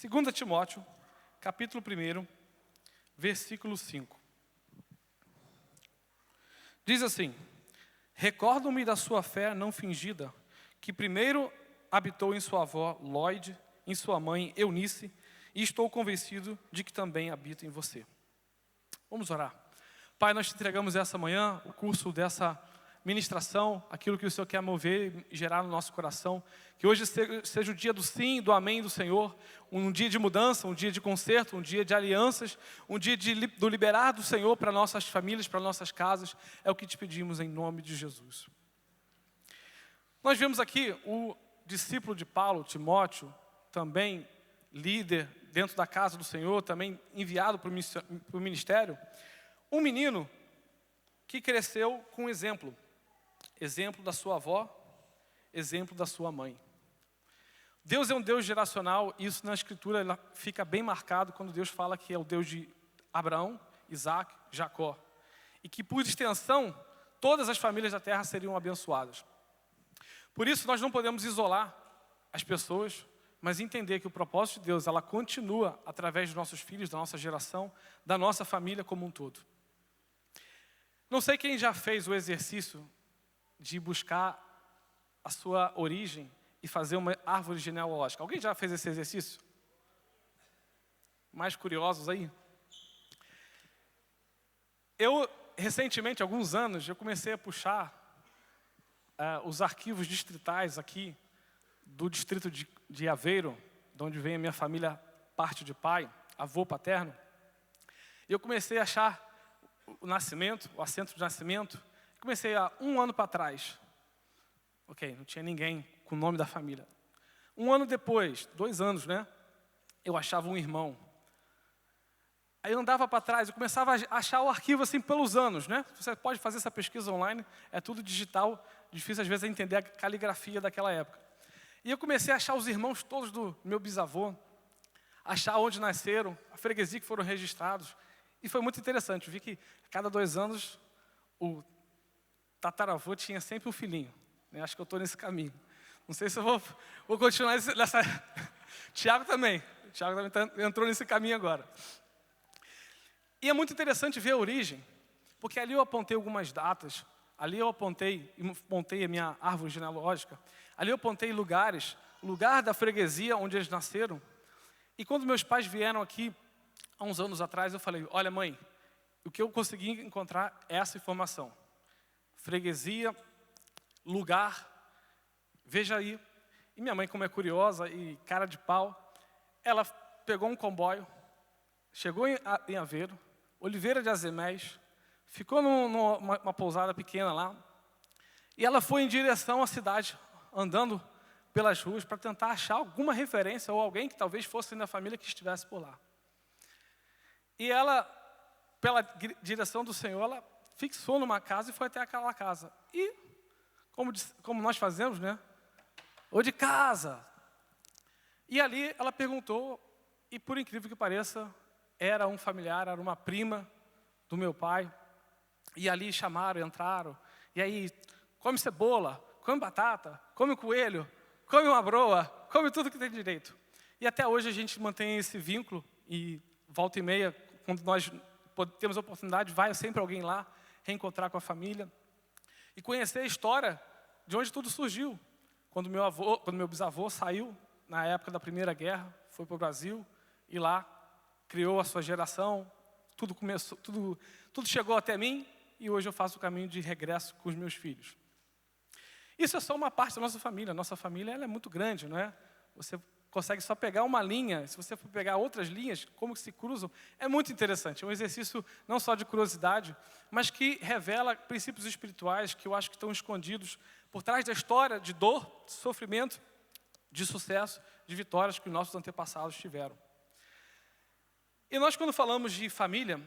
2 Timóteo, capítulo 1, versículo 5. Diz assim: recordo-me da sua fé não fingida, que primeiro habitou em sua avó Lóide, em sua mãe Eunice, e estou convencido de que também habita em você. Vamos orar. Pai, nós te entregamos essa manhã o curso dessa ministração, aquilo que o Senhor quer mover e gerar no nosso coração. Que hoje seja o dia do sim, do amém do Senhor, um dia de mudança, um dia de conserto, um dia de alianças, um dia do liberar do Senhor para nossas famílias, para nossas casas. É o que te pedimos em nome de Jesus. Nós vemos aqui o discípulo de Paulo, Timóteo, também líder dentro da casa do Senhor, também enviado para o ministério. Um menino que cresceu com exemplo da sua avó, exemplo da sua mãe. Deus é um Deus geracional, e isso na Escritura fica bem marcado quando Deus fala que é o Deus de Abraão, Isaac, Jacó. E que por extensão, todas as famílias da terra seriam abençoadas. Por isso nós não podemos isolar as pessoas, mas entender que o propósito de Deus, ela continua através dos nossos filhos, da nossa geração, da nossa família como um todo. Não sei quem já fez o exercício de buscar a sua origem e fazer uma árvore genealógica. Alguém já fez esse exercício? Mais curiosos aí? Eu, recentemente, há alguns anos, eu comecei a puxar os arquivos distritais aqui do distrito de Aveiro, de onde vem a minha família, parte de pai, avô paterno. E eu comecei a achar o nascimento, o assento de nascimento. Comecei há um ano para trás. Ok, não tinha ninguém com o nome da família. Um ano depois, 2 anos, né? Eu achava um irmão. Aí eu andava para trás, eu começava a achar o arquivo assim pelos anos, né? Você pode fazer essa pesquisa online, é tudo digital, difícil às vezes entender a caligrafia daquela época. E eu comecei a achar os irmãos todos do meu bisavô, achar onde nasceram, a freguesia que foram registrados. E foi muito interessante, eu vi que a cada 2 anos o tataravô tinha sempre um filhinho. Né? Acho que eu estou nesse caminho. Não sei se eu vou continuar nessa... Tiago também entrou nesse caminho agora. E é muito interessante ver a origem, porque ali eu apontei algumas datas, ali eu montei a minha árvore genealógica, ali eu apontei lugares, o lugar da freguesia onde eles nasceram. E quando meus pais vieram aqui, há uns anos atrás, eu falei: olha mãe, o que eu consegui encontrar é essa informação. Freguesia, lugar, veja aí. E minha mãe, como é curiosa e cara de pau, ela pegou um comboio, chegou em Aveiro, Oliveira de Azemés, ficou numa pousada pequena lá, e ela foi em direção à cidade, andando pelas ruas para tentar achar alguma referência ou alguém que talvez fosse da família que estivesse por lá. E ela, pela direção do Senhor, ela fixou numa casa e foi até aquela casa. E, como nós fazemos, né? Ou de casa. E ali ela perguntou, e por incrível que pareça, era um familiar, era uma prima do meu pai. E ali chamaram, entraram. E aí, come cebola, come batata, come coelho, come uma broa, come tudo que tem direito. E até hoje a gente mantém esse vínculo e volta e meia, quando nós temos a oportunidade, vai sempre alguém lá reencontrar com a família e conhecer a história de onde tudo surgiu. Quando meu bisavô saiu, na época da Primeira Guerra, foi para o Brasil e lá criou a sua geração, tudo chegou até mim e hoje eu faço o caminho de regresso com os meus filhos. Isso é só uma parte da nossa família. Nossa família ela é muito grande, não é? Você consegue só pegar uma linha. Se você for pegar outras linhas, como que se cruzam, é muito interessante. É um exercício não só de curiosidade, mas que revela princípios espirituais que eu acho que estão escondidos por trás da história de dor, de sofrimento, de sucesso, de vitórias que os nossos antepassados tiveram. E nós, quando falamos de família,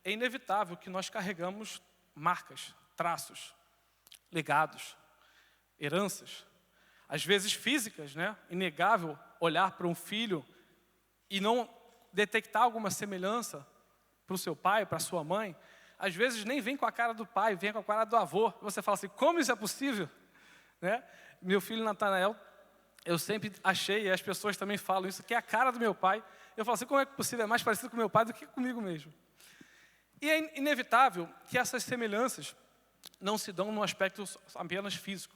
é inevitável que nós carregamos marcas, traços, legados, heranças, às vezes físicas, né? Inegável olhar para um filho e não detectar alguma semelhança para o seu pai, para a sua mãe. Às vezes nem vem com a cara do pai, vem com a cara do avô. Você fala assim, como isso é possível? Né? Meu filho Natanael eu sempre achei, e as pessoas também falam isso, que é a cara do meu pai. Eu falo assim, como é possível? É mais parecido com meu pai do que comigo mesmo. E é inevitável que essas semelhanças não se dão no aspecto apenas físico.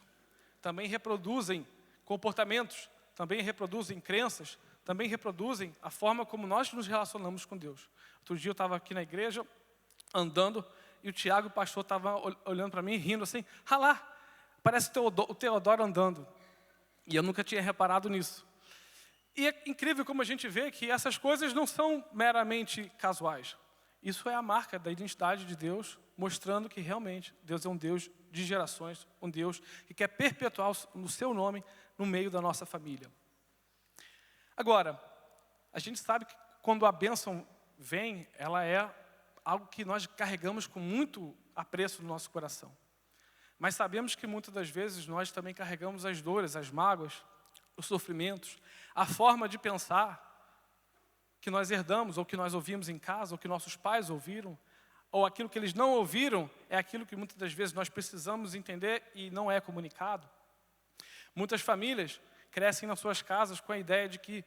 Também reproduzem comportamentos, também reproduzem crenças, também reproduzem a forma como nós nos relacionamos com Deus. Outro dia eu estava aqui na igreja, andando, e o Tiago, o pastor, estava olhando para mim, rindo assim, lá, parece o Teodoro andando. E eu nunca tinha reparado nisso. E é incrível como a gente vê que essas coisas não são meramente casuais. Isso é a marca da identidade de Deus, mostrando que realmente Deus é um Deus de gerações, um Deus que quer perpetuar o seu nome no meio da nossa família. Agora, a gente sabe que quando a bênção vem, ela é algo que nós carregamos com muito apreço no nosso coração. Mas sabemos que muitas das vezes nós também carregamos as dores, as mágoas, os sofrimentos, a forma de pensar que nós herdamos, ou que nós ouvimos em casa, ou que nossos pais ouviram, ou aquilo que eles não ouviram, é aquilo que muitas das vezes nós precisamos entender e não é comunicado. Muitas famílias crescem nas suas casas com a ideia de que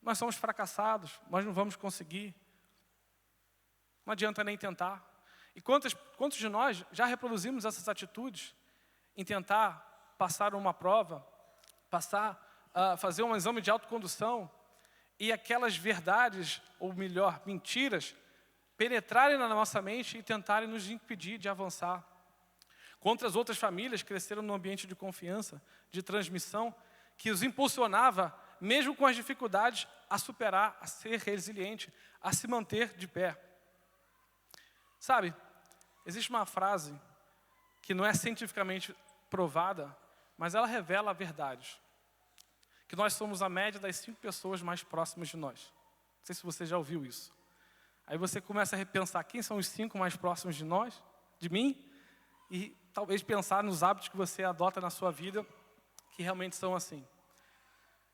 nós somos fracassados, nós não vamos conseguir, não adianta nem tentar. E quantos de nós já reproduzimos essas atitudes em tentar passar uma prova, fazer um exame de autocondução, e aquelas verdades, ou melhor, mentiras, penetrarem na nossa mente e tentarem nos impedir de avançar. Quantas outras famílias cresceram num ambiente de confiança, de transmissão, que os impulsionava, mesmo com as dificuldades, a superar, a ser resiliente, a se manter de pé. Sabe, existe uma frase que não é cientificamente provada, mas ela revela verdades. Que nós somos a média das 5 pessoas mais próximas de nós. Não sei se você já ouviu isso. Aí você começa a repensar quem são os 5 mais próximos de nós, de mim, e talvez pensar nos hábitos que você adota na sua vida, que realmente são assim.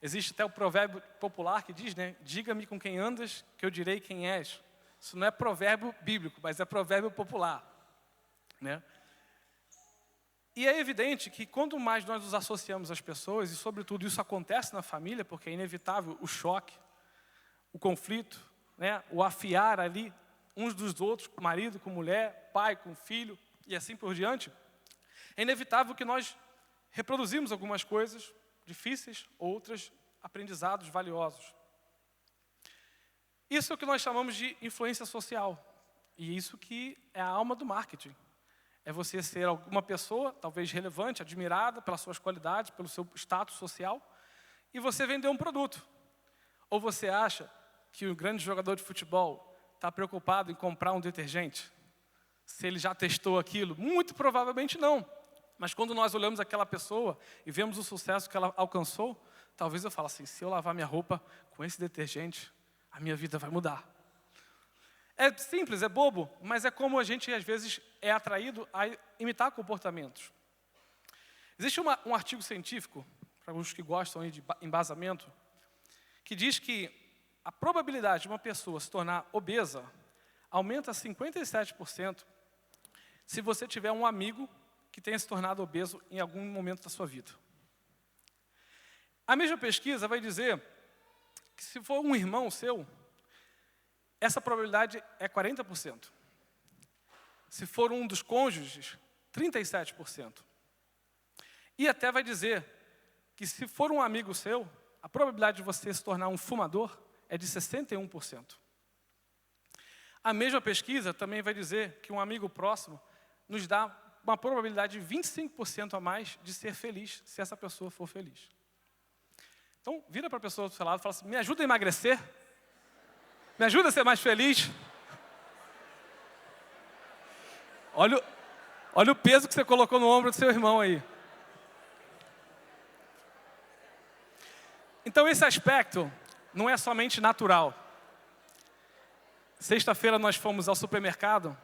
Existe até o provérbio popular que diz, né? Diga-me com quem andas, que eu direi quem és. Isso não é provérbio bíblico, mas é provérbio popular, né? E é evidente que quanto mais nós nos associamos às pessoas, e sobretudo isso acontece na família, porque é inevitável o choque, o conflito, né? O afiar ali uns dos outros, marido com mulher, pai com filho, e assim por diante, é inevitável que nós reproduzimos algumas coisas difíceis, outras aprendizados valiosos. Isso é o que nós chamamos de influência social, e isso que é a alma do marketing. É você ser alguma pessoa, talvez relevante, admirada pelas suas qualidades, pelo seu status social, e você vender um produto. Ou você acha que o grande jogador de futebol está preocupado em comprar um detergente? Se ele já testou aquilo? Muito provavelmente não. Mas quando nós olhamos aquela pessoa e vemos o sucesso que ela alcançou, talvez eu fale assim, se eu lavar minha roupa com esse detergente, a minha vida vai mudar. É simples, é bobo, mas é como a gente às vezes é atraído a imitar comportamentos. Existe um artigo científico, para os que gostam aí de embasamento, que diz que a probabilidade de uma pessoa se tornar obesa aumenta 57% se você tiver um amigo que tenha se tornado obeso em algum momento da sua vida. A mesma pesquisa vai dizer que se for um irmão seu, essa probabilidade é 40%. Se for um dos cônjuges, 37%. E até vai dizer que se for um amigo seu, a probabilidade de você se tornar um fumador é de 61%. A mesma pesquisa também vai dizer que um amigo próximo nos dá uma probabilidade de 25% a mais de ser feliz, se essa pessoa for feliz. Então, vira para a pessoa do seu lado e fala assim, me ajuda a emagrecer? Me ajuda a ser mais feliz? Olha o peso que você colocou no ombro do seu irmão aí. Então, esse aspecto não é somente natural. Sexta-feira nós fomos ao supermercado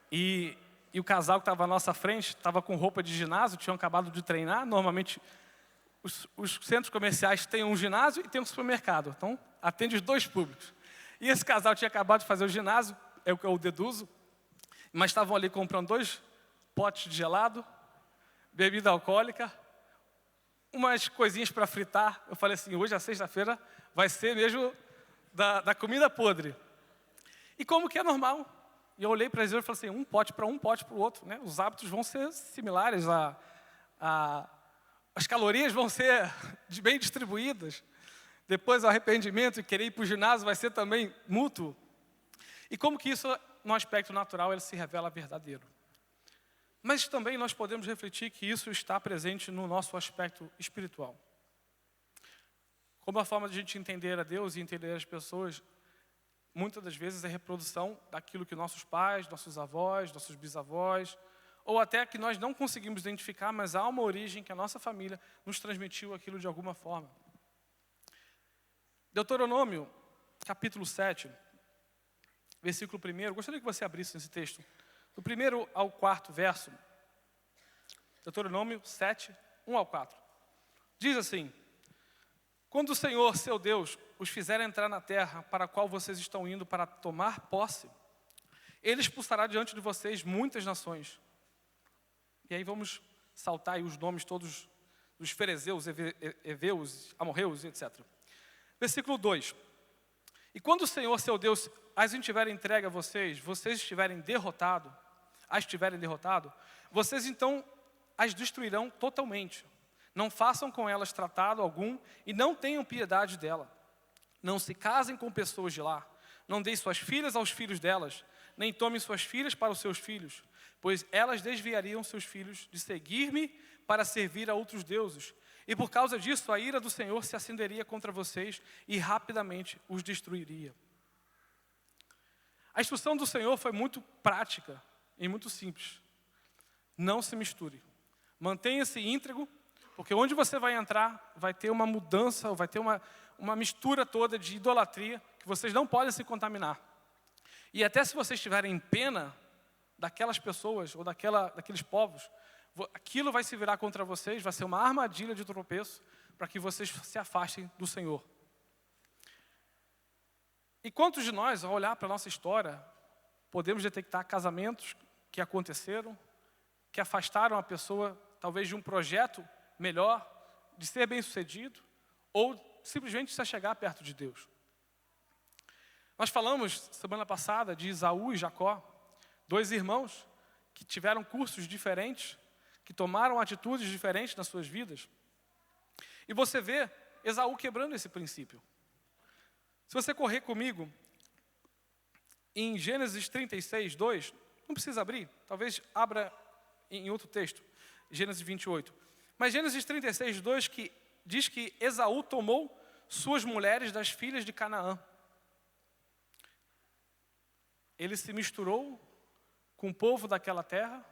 e o casal que estava à nossa frente estava com roupa de ginásio, tinham acabado de treinar. Normalmente, os centros comerciais têm um ginásio e tem um supermercado. Então, atende os dois públicos. E esse casal tinha acabado de fazer o ginásio, é o que eu deduzo, mas estavam ali comprando 2 potes de gelado, bebida alcoólica, umas coisinhas para fritar. Eu falei assim, hoje a sexta-feira vai ser mesmo da comida podre. E como que é normal? E eu olhei para eles e falei assim, um pote para o outro, né? Os hábitos vão ser similares, as calorias vão ser bem distribuídas. Depois o arrependimento e querer ir para o ginásio vai ser também mútuo. E como que isso, no aspecto natural, ele se revela verdadeiro. Mas também nós podemos refletir que isso está presente no nosso aspecto espiritual. Como a forma de a gente entender a Deus e entender as pessoas, muitas das vezes é reprodução daquilo que nossos pais, nossos avós, nossos bisavós, ou até que nós não conseguimos identificar, mas há uma origem que a nossa família nos transmitiu aquilo de alguma forma. Deuteronômio, capítulo 7, versículo 1, gostaria que você abrisse esse texto. Do 1º ao 4º verso, Deuteronômio 7, 1 ao 4. Diz assim, quando o Senhor, seu Deus, os fizer entrar na terra para a qual vocês estão indo para tomar posse, Ele expulsará diante de vocês muitas nações. E aí vamos saltar aí os nomes todos dos ferezeus, heveus, amorreus, etc. Versículo 2. E quando o Senhor, seu Deus, as tiver entregue a vocês, as tiverem derrotado, vocês então as destruirão totalmente. Não façam com elas tratado algum e não tenham piedade dela. Não se casem com pessoas de lá. Não deem suas filhas aos filhos delas, nem tomem suas filhas para os seus filhos, pois elas desviariam seus filhos de seguir-me para servir a outros deuses. E por causa disso, a ira do Senhor se acenderia contra vocês e rapidamente os destruiria. A instrução do Senhor foi muito prática e muito simples. Não se misture. Mantenha-se íntegro, porque onde você vai entrar, vai ter uma mudança, vai ter uma mistura toda de idolatria, que vocês não podem se contaminar. E até se vocês tiverem pena daquelas pessoas ou daqueles povos, aquilo vai se virar contra vocês, vai ser uma armadilha de tropeço para que vocês se afastem do Senhor. E quantos de nós, ao olhar para a nossa história, podemos detectar casamentos que aconteceram, que afastaram a pessoa, talvez de um projeto melhor, de ser bem-sucedido, ou simplesmente de se chegar perto de Deus. Nós falamos, semana passada, de Esaú e Jacó, 2 irmãos que tiveram cursos diferentes, que tomaram atitudes diferentes nas suas vidas. E você vê Esaú quebrando esse princípio. Se você correr comigo em Gênesis 36, 2, não precisa abrir, talvez abra em outro texto, Gênesis 28. Mas Gênesis 36, 2, que diz que Esaú tomou suas mulheres das filhas de Canaã. Ele se misturou com o povo daquela terra,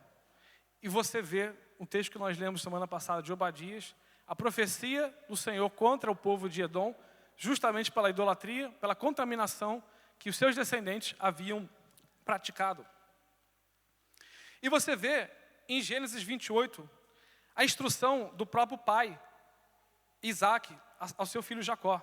e você vê um texto que nós lemos semana passada de Obadias, a profecia do Senhor contra o povo de Edom, justamente pela idolatria, pela contaminação que os seus descendentes haviam praticado. E você vê em Gênesis 28 a instrução do próprio pai, Isaac, ao seu filho Jacó.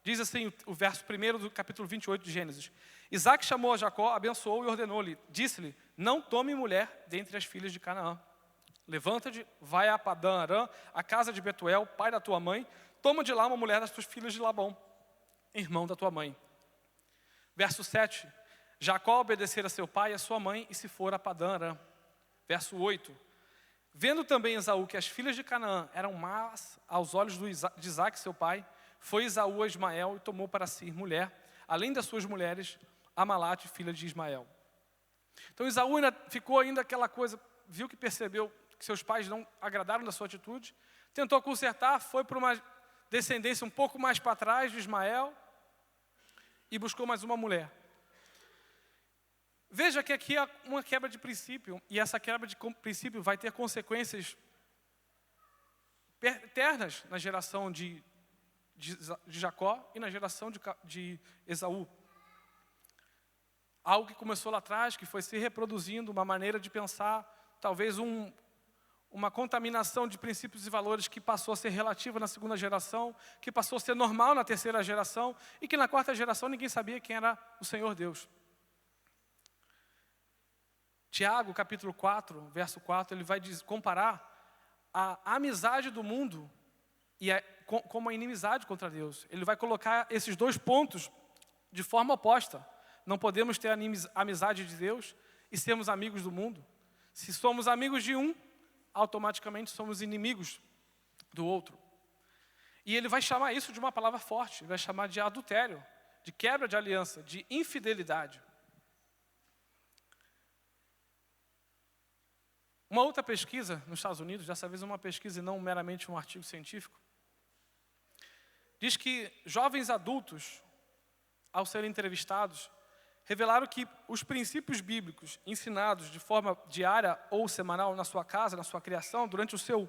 Diz assim o verso 1 do capítulo 28 de Gênesis. Isaac chamou a Jacó, abençoou e ordenou-lhe, disse-lhe, não tome mulher dentre as filhas de Canaã. Levanta-te, vai a Padã Arã, a casa de Betuel, pai da tua mãe, toma de lá uma mulher das tuas filhas de Labão, irmão da tua mãe. Verso 7, Jacó obedecera a seu pai e a sua mãe e se for a Padã Arã. Verso 8, vendo também Esaú que as filhas de Canaã eram más aos olhos de Isaac, seu pai, foi Esaú a Ismael e tomou para si mulher, além das suas mulheres, Amalate, filha de Ismael. Então Esaú ficou ainda aquela coisa, viu que percebeu que seus pais não agradaram da sua atitude, tentou consertar, foi para uma descendência um pouco mais para trás de Ismael e buscou mais uma mulher. Veja que aqui há uma quebra de princípio, e essa quebra de princípio vai ter consequências eternas na geração de Jacó e na geração de Esaú. Algo que começou lá atrás, que foi se reproduzindo, uma maneira de pensar, talvez uma contaminação de princípios e valores que passou a ser relativa na segunda geração, que passou a ser normal na terceira geração, e que na quarta geração ninguém sabia quem era o Senhor Deus. Tiago, capítulo 4, verso 4, ele vai comparar a amizade do mundo e como a inimizade contra Deus. Ele vai colocar esses dois pontos de forma oposta. Não podemos ter a amizade de Deus e sermos amigos do mundo. Se somos amigos de um, automaticamente somos inimigos do outro. E ele vai chamar isso de uma palavra forte, ele vai chamar de adultério, de quebra de aliança, de infidelidade. Uma outra pesquisa nos Estados Unidos, dessa vez uma pesquisa e não meramente um artigo científico, diz que jovens adultos, ao serem entrevistados, revelaram que os princípios bíblicos ensinados de forma diária ou semanal na sua casa, na sua criação, durante o seu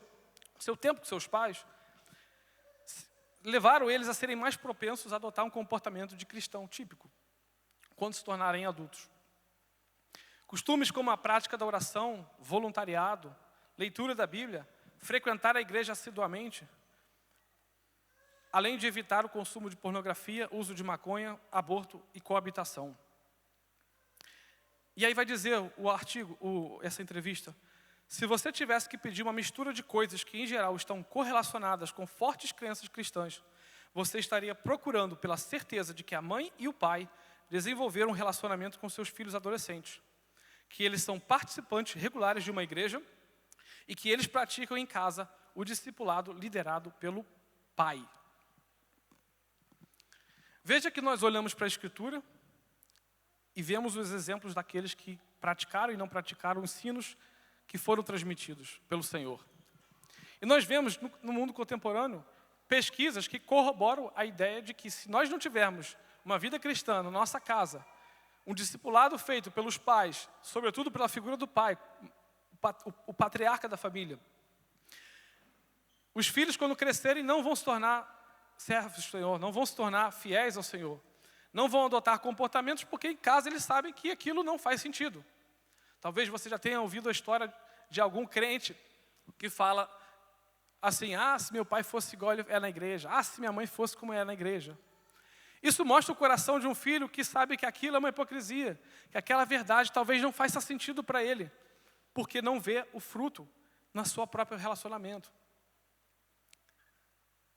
tempo com seus pais, levaram eles a serem mais propensos a adotar um comportamento de cristão típico, quando se tornarem adultos. Costumes como a prática da oração, voluntariado, leitura da Bíblia, frequentar a igreja assiduamente, além de evitar o consumo de pornografia, uso de maconha, aborto e coabitação. E aí vai dizer o artigo, essa entrevista, se você tivesse que pedir uma mistura de coisas que em geral estão correlacionadas com fortes crenças cristãs, você estaria procurando pela certeza de que a mãe e o pai desenvolveram um relacionamento com seus filhos adolescentes, que eles são participantes regulares de uma igreja e que eles praticam em casa o discipulado liderado pelo pai. Veja que nós olhamos para a Escritura e vemos os exemplos daqueles que praticaram e não praticaram ensinos que foram transmitidos pelo Senhor. E nós vemos no mundo contemporâneo pesquisas que corroboram a ideia de que se nós não tivermos uma vida cristã na nossa casa, um discipulado feito pelos pais, sobretudo pela figura do pai, o patriarca da família, os filhos quando crescerem não vão se tornar servos do Senhor, não vão se tornar fiéis ao Senhor, não vão adotar comportamentos porque em casa eles sabem que aquilo não faz sentido. Talvez você já tenha ouvido a história de algum crente que fala assim, se meu pai fosse igual ele é na igreja, se minha mãe fosse como é na igreja. Isso mostra o coração de um filho que sabe que aquilo é uma hipocrisia, que aquela verdade talvez não faça sentido para ele, porque não vê o fruto no seu próprio relacionamento.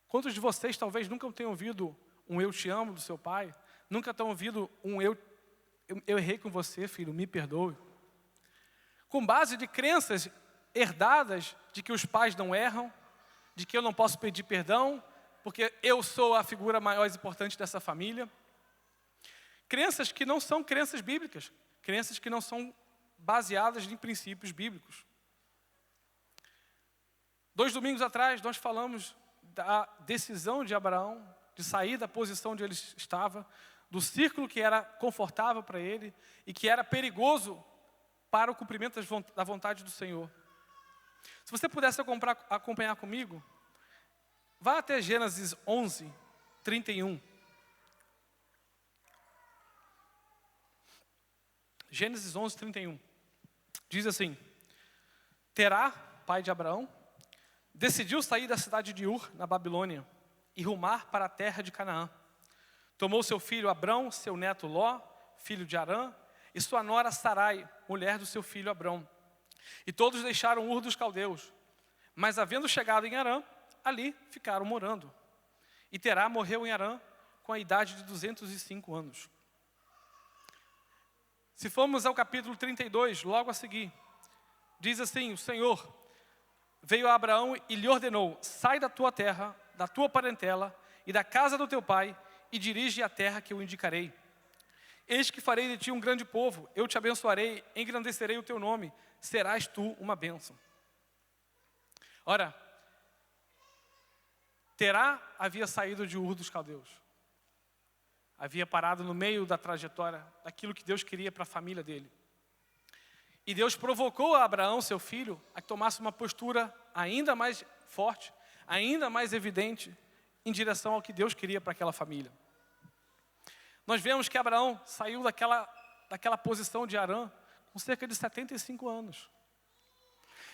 Quantos de vocês talvez nunca tenham ouvido um eu te amo do seu pai? Nunca tenham ouvido um eu errei com você, filho, me perdoe? Com base de crenças herdadas de que os pais não erram, de que eu não posso pedir perdão, porque eu sou a figura mais importante dessa família. Crenças que não são crenças bíblicas, crenças que não são baseadas em princípios bíblicos. 2 domingos atrás nós falamos da decisão de Abraão de sair da posição onde ele estava, do círculo que era confortável para ele e que era perigoso para o cumprimento da vontade do Senhor. Se você pudesse acompanhar comigo, vá até Gênesis 11, 31. Gênesis 11, 31. Diz assim: Terá, pai de Abraão, decidiu sair da cidade de Ur, na Babilônia, e rumar para a terra de Canaã. Tomou seu filho Abrão, seu neto Ló, filho de Harã, e sua nora Sarai, mulher do seu filho Abrão. E todos deixaram Ur dos caldeus. Mas havendo chegado em Harã, ali ficaram morando. E Terá morreu em Harã com a idade de 205 anos. Se formos ao capítulo 32, logo a seguir, diz assim: o Senhor veio a Abraão e lhe ordenou: sai da tua terra, da tua parentela e da casa do teu pai, e dirige a terra que eu indicarei. Eis que farei de ti um grande povo, eu te abençoarei, engrandecerei o teu nome, serás tu uma bênção. Ora, Terá havia saído de Ur dos caldeus. Havia parado no meio da trajetória, daquilo que Deus queria para a família dele. E Deus provocou a Abraão, seu filho, a que tomasse uma postura ainda mais forte, ainda mais evidente, em direção ao que Deus queria para aquela família. Nós vemos que Abraão saiu daquela posição de Harã com cerca de 75 anos.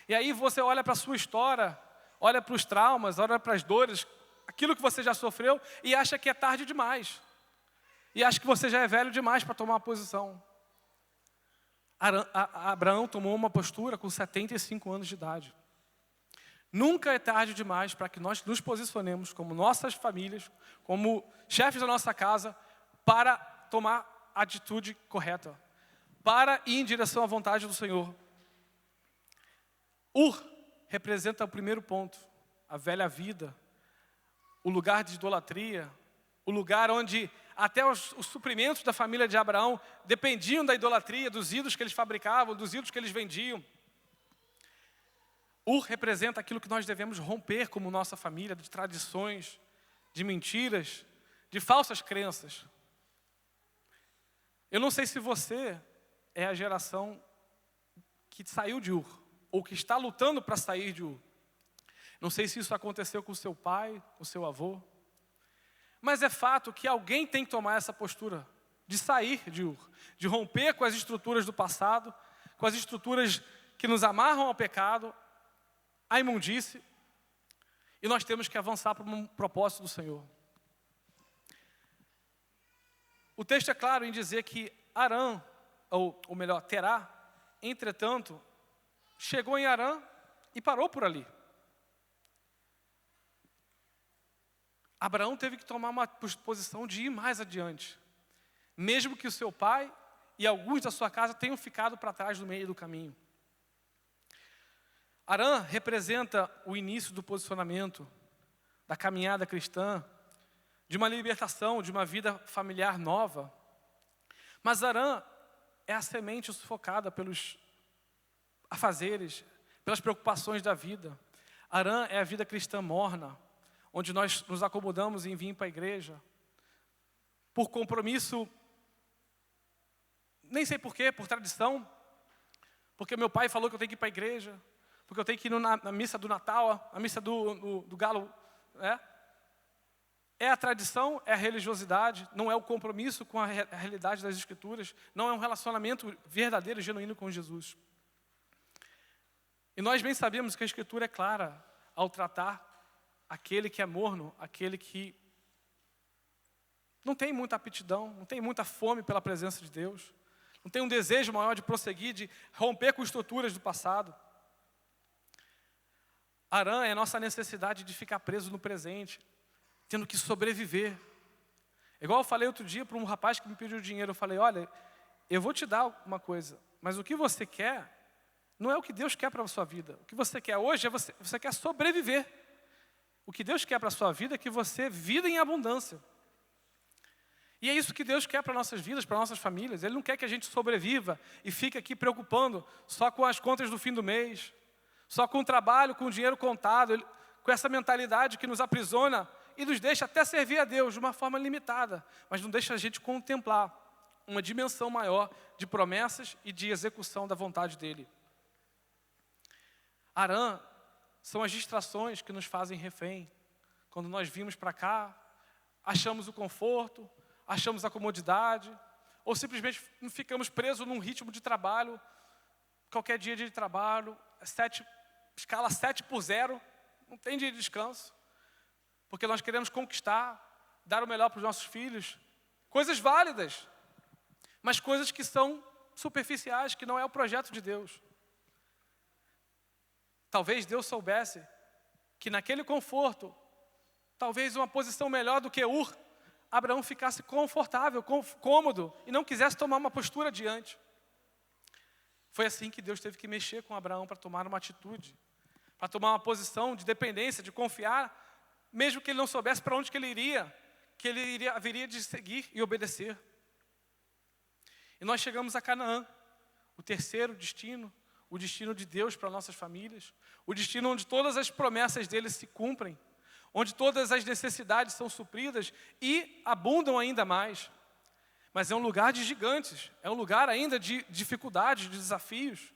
E aí você olha para a sua história, olha para os traumas, olha para as dores, aquilo que você já sofreu e acha que é tarde demais. E acha que você já é velho demais para tomar uma posição. Abraão tomou uma postura com 75 anos de idade. Nunca é tarde demais para que nós nos posicionemos como nossas famílias, como chefes da nossa casa, para tomar a atitude correta, para ir em direção à vontade do Senhor. Ur representa o primeiro ponto, a velha vida, o lugar de idolatria, o lugar onde até os suprimentos da família de Abraão dependiam da idolatria, dos ídolos que eles fabricavam, dos ídolos que eles vendiam. Ur representa aquilo que nós devemos romper como nossa família, de tradições, de mentiras, de falsas crenças. Eu não sei se você é a geração que saiu de Ur, ou que está lutando para sair de Ur. Não sei se isso aconteceu com o seu pai, com o seu avô. Mas é fato que alguém tem que tomar essa postura de sair de Ur, de romper com as estruturas do passado, com as estruturas que nos amarram ao pecado, à imundície, e nós temos que avançar para um propósito do Senhor. O texto é claro em dizer que Arã, ou melhor, Terá, entretanto, chegou em Arã e parou por ali. Abraão teve que tomar uma posição de ir mais adiante, mesmo que o seu pai e alguns da sua casa tenham ficado para trás no meio do caminho. Arã representa o início do posicionamento, da caminhada cristã, de uma libertação, de uma vida familiar nova. Mas Arã é a semente sufocada pelos afazeres, pelas preocupações da vida. Arã é a vida cristã morna, onde nós nos acomodamos em vir para a igreja, por compromisso, nem sei porquê, por tradição, porque meu pai falou que eu tenho que ir para a igreja, porque eu tenho que ir na missa do Natal, a missa do Galo, né? É a tradição, é a religiosidade, não é o compromisso com a realidade das Escrituras, não é um relacionamento verdadeiro e genuíno com Jesus. E nós bem sabemos que a Escritura é clara ao tratar aquele que é morno, aquele que não tem muita aptidão, não tem muita fome pela presença de Deus, não tem um desejo maior de prosseguir, de romper com estruturas do passado. Arã é a nossa necessidade de ficar preso no presente, tendo que sobreviver. Igual eu falei outro dia para um rapaz que me pediu dinheiro, eu falei, olha, eu vou te dar uma coisa, mas o que você quer não é o que Deus quer para a sua vida. O que você quer hoje é você quer sobreviver. O que Deus quer para a sua vida é que você vida em abundância. E é isso que Deus quer para nossas vidas, para nossas famílias. Ele não quer que a gente sobreviva e fique aqui preocupando só com as contas do fim do mês, só com o trabalho, com o dinheiro contado, com essa mentalidade que nos aprisiona e nos deixa até servir a Deus de uma forma limitada, mas não deixa a gente contemplar uma dimensão maior de promessas e de execução da vontade dEle. Arã são as distrações que nos fazem refém. Quando nós vimos para cá, achamos o conforto, achamos a comodidade, ou simplesmente ficamos presos num ritmo de trabalho, qualquer dia de trabalho, escala 7/0, não tem dia de descanso, porque nós queremos conquistar, dar o melhor para os nossos filhos, coisas válidas, mas coisas que são superficiais, que não é o projeto de Deus. Talvez Deus soubesse que naquele conforto, talvez uma posição melhor do que Ur, Abraão ficasse confortável, cômodo, e não quisesse tomar uma postura adiante. Foi assim que Deus teve que mexer com Abraão para tomar uma atitude, para tomar uma posição de dependência, de confiar, mesmo que ele não soubesse para onde que ele haveria de seguir e obedecer. E nós chegamos a Canaã, o terceiro destino, o destino de Deus para nossas famílias, o destino onde todas as promessas dele se cumprem, onde todas as necessidades são supridas e abundam ainda mais. Mas é um lugar de gigantes, é um lugar ainda de dificuldades, de desafios,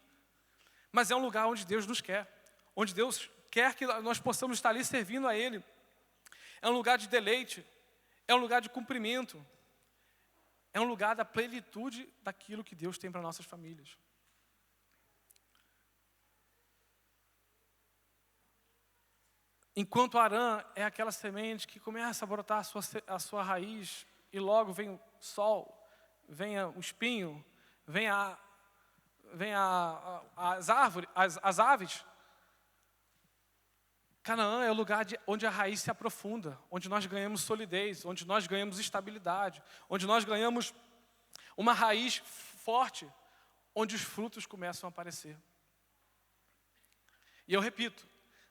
mas é um lugar onde Deus nos quer, onde Deus quer que nós possamos estar ali servindo a Ele. É um lugar de deleite, é um lugar de cumprimento, é um lugar da plenitude daquilo que Deus tem para nossas famílias. Enquanto Arã é aquela semente que começa a brotar a sua raiz, e logo vem o sol, vem o espinho, vem as árvores, as aves. Canaã é o lugar onde a raiz se aprofunda, onde nós ganhamos solidez, onde nós ganhamos estabilidade, onde nós ganhamos uma raiz forte, onde os frutos começam a aparecer. E eu repito,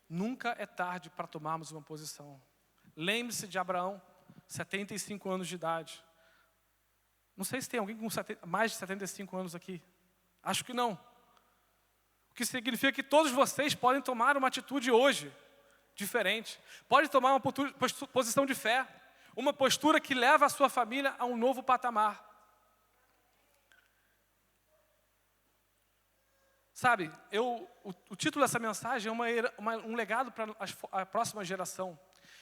nunca é tarde para tomarmos uma posição. Lembre-se de Abraão, 75 anos de idade. Não sei se tem alguém com mais de 75 anos aqui. Acho que não. O que significa que todos vocês podem tomar uma atitude hoje diferente. Pode tomar uma posição de fé. Uma postura que leva a sua família a um novo patamar. Sabe, o título dessa mensagem é um legado para a próxima geração.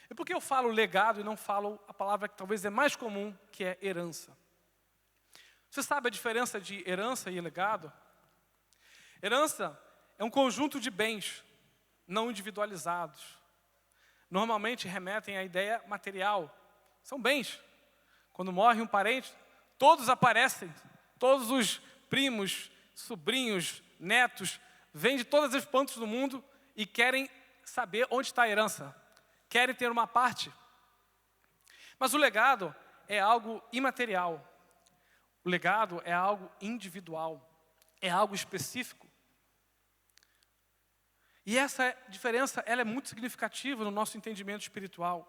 E por que eu falo legado e não falo a palavra que talvez é mais comum, que é herança? Você sabe a diferença de herança e legado? Herança é um conjunto de bens não individualizados. Normalmente remetem à ideia material. São bens. Quando morre um parente, todos aparecem. Todos os primos, sobrinhos, netos, vêm de todos os pontos do mundo e querem saber onde está a herança. Querem ter uma parte. Mas o legado é algo imaterial. O legado é algo individual. É algo específico. E essa diferença ela é muito significativa no nosso entendimento espiritual.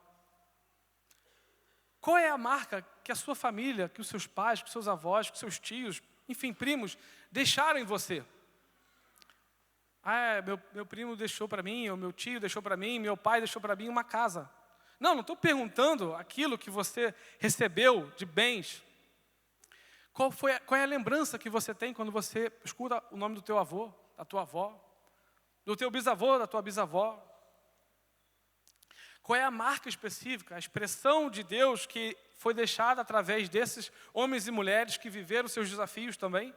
Qual é a marca que a sua família, que os seus pais, que os seus avós, que os seus tios, enfim, primos, deixaram em você? Meu primo deixou para mim, ou meu tio deixou para mim, meu pai deixou para mim uma casa. Não estou perguntando aquilo que você recebeu de bens. Qual é a lembrança que você tem quando você escuta o nome do teu avô, da tua avó, do teu bisavô, da tua bisavó? Qual é a marca específica, a expressão de Deus que foi deixada através desses homens e mulheres que viveram seus desafios também?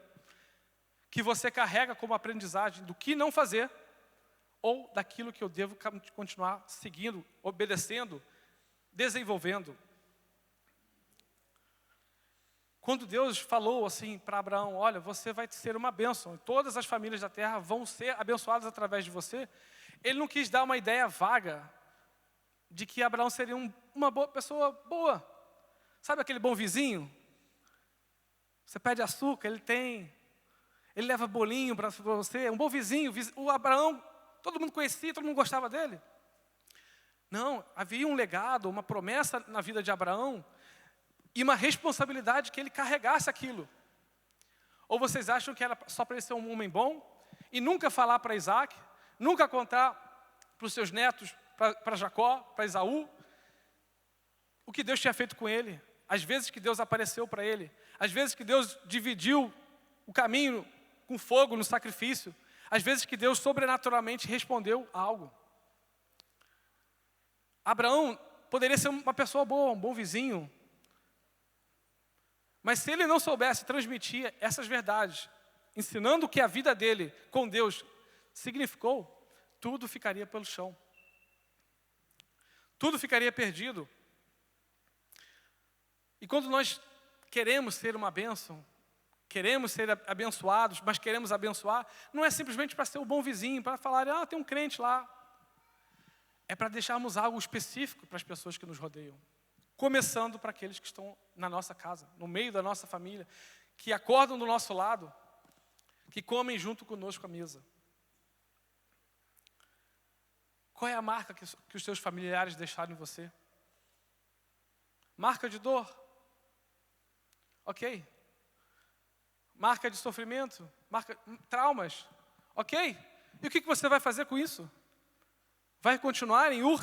Que você carrega como aprendizagem do que não fazer ou daquilo que eu devo continuar seguindo, obedecendo, desenvolvendo. Quando Deus falou assim para Abraão, olha, você vai ser uma bênção, todas as famílias da terra vão ser abençoadas através de você, Ele não quis dar uma ideia vaga de que Abraão seria uma pessoa boa. Sabe aquele bom vizinho? Você pede açúcar, ele leva bolinho para você, um bom vizinho. O Abraão, todo mundo conhecia, todo mundo gostava dele. Não, havia um legado, uma promessa na vida de Abraão, e uma responsabilidade que ele carregasse aquilo. Ou vocês acham que era só para ele ser um homem bom, e nunca falar para Isaac, nunca contar para os seus netos, para Jacó, para Esaú, o que Deus tinha feito com ele, as vezes que Deus apareceu para ele, as vezes que Deus dividiu o caminho com fogo no sacrifício, as vezes que Deus sobrenaturalmente respondeu a algo. Abraão poderia ser uma pessoa boa, um bom vizinho, mas se ele não soubesse transmitir essas verdades, ensinando o que a vida dele com Deus significou, tudo ficaria pelo chão. Tudo ficaria perdido. E quando nós queremos ser uma bênção, queremos ser abençoados, mas queremos abençoar, não é simplesmente para ser o bom vizinho, para falar, tem um crente lá. É para deixarmos algo específico para as pessoas que nos rodeiam. Começando para aqueles que estão na nossa casa, no meio da nossa família, que acordam do nosso lado, que comem junto conosco à mesa. Qual é a marca que os seus familiares deixaram em você? Marca de dor? Ok. Marca de sofrimento? Traumas? Ok. E o que você vai fazer com isso? Vai continuar em Ur,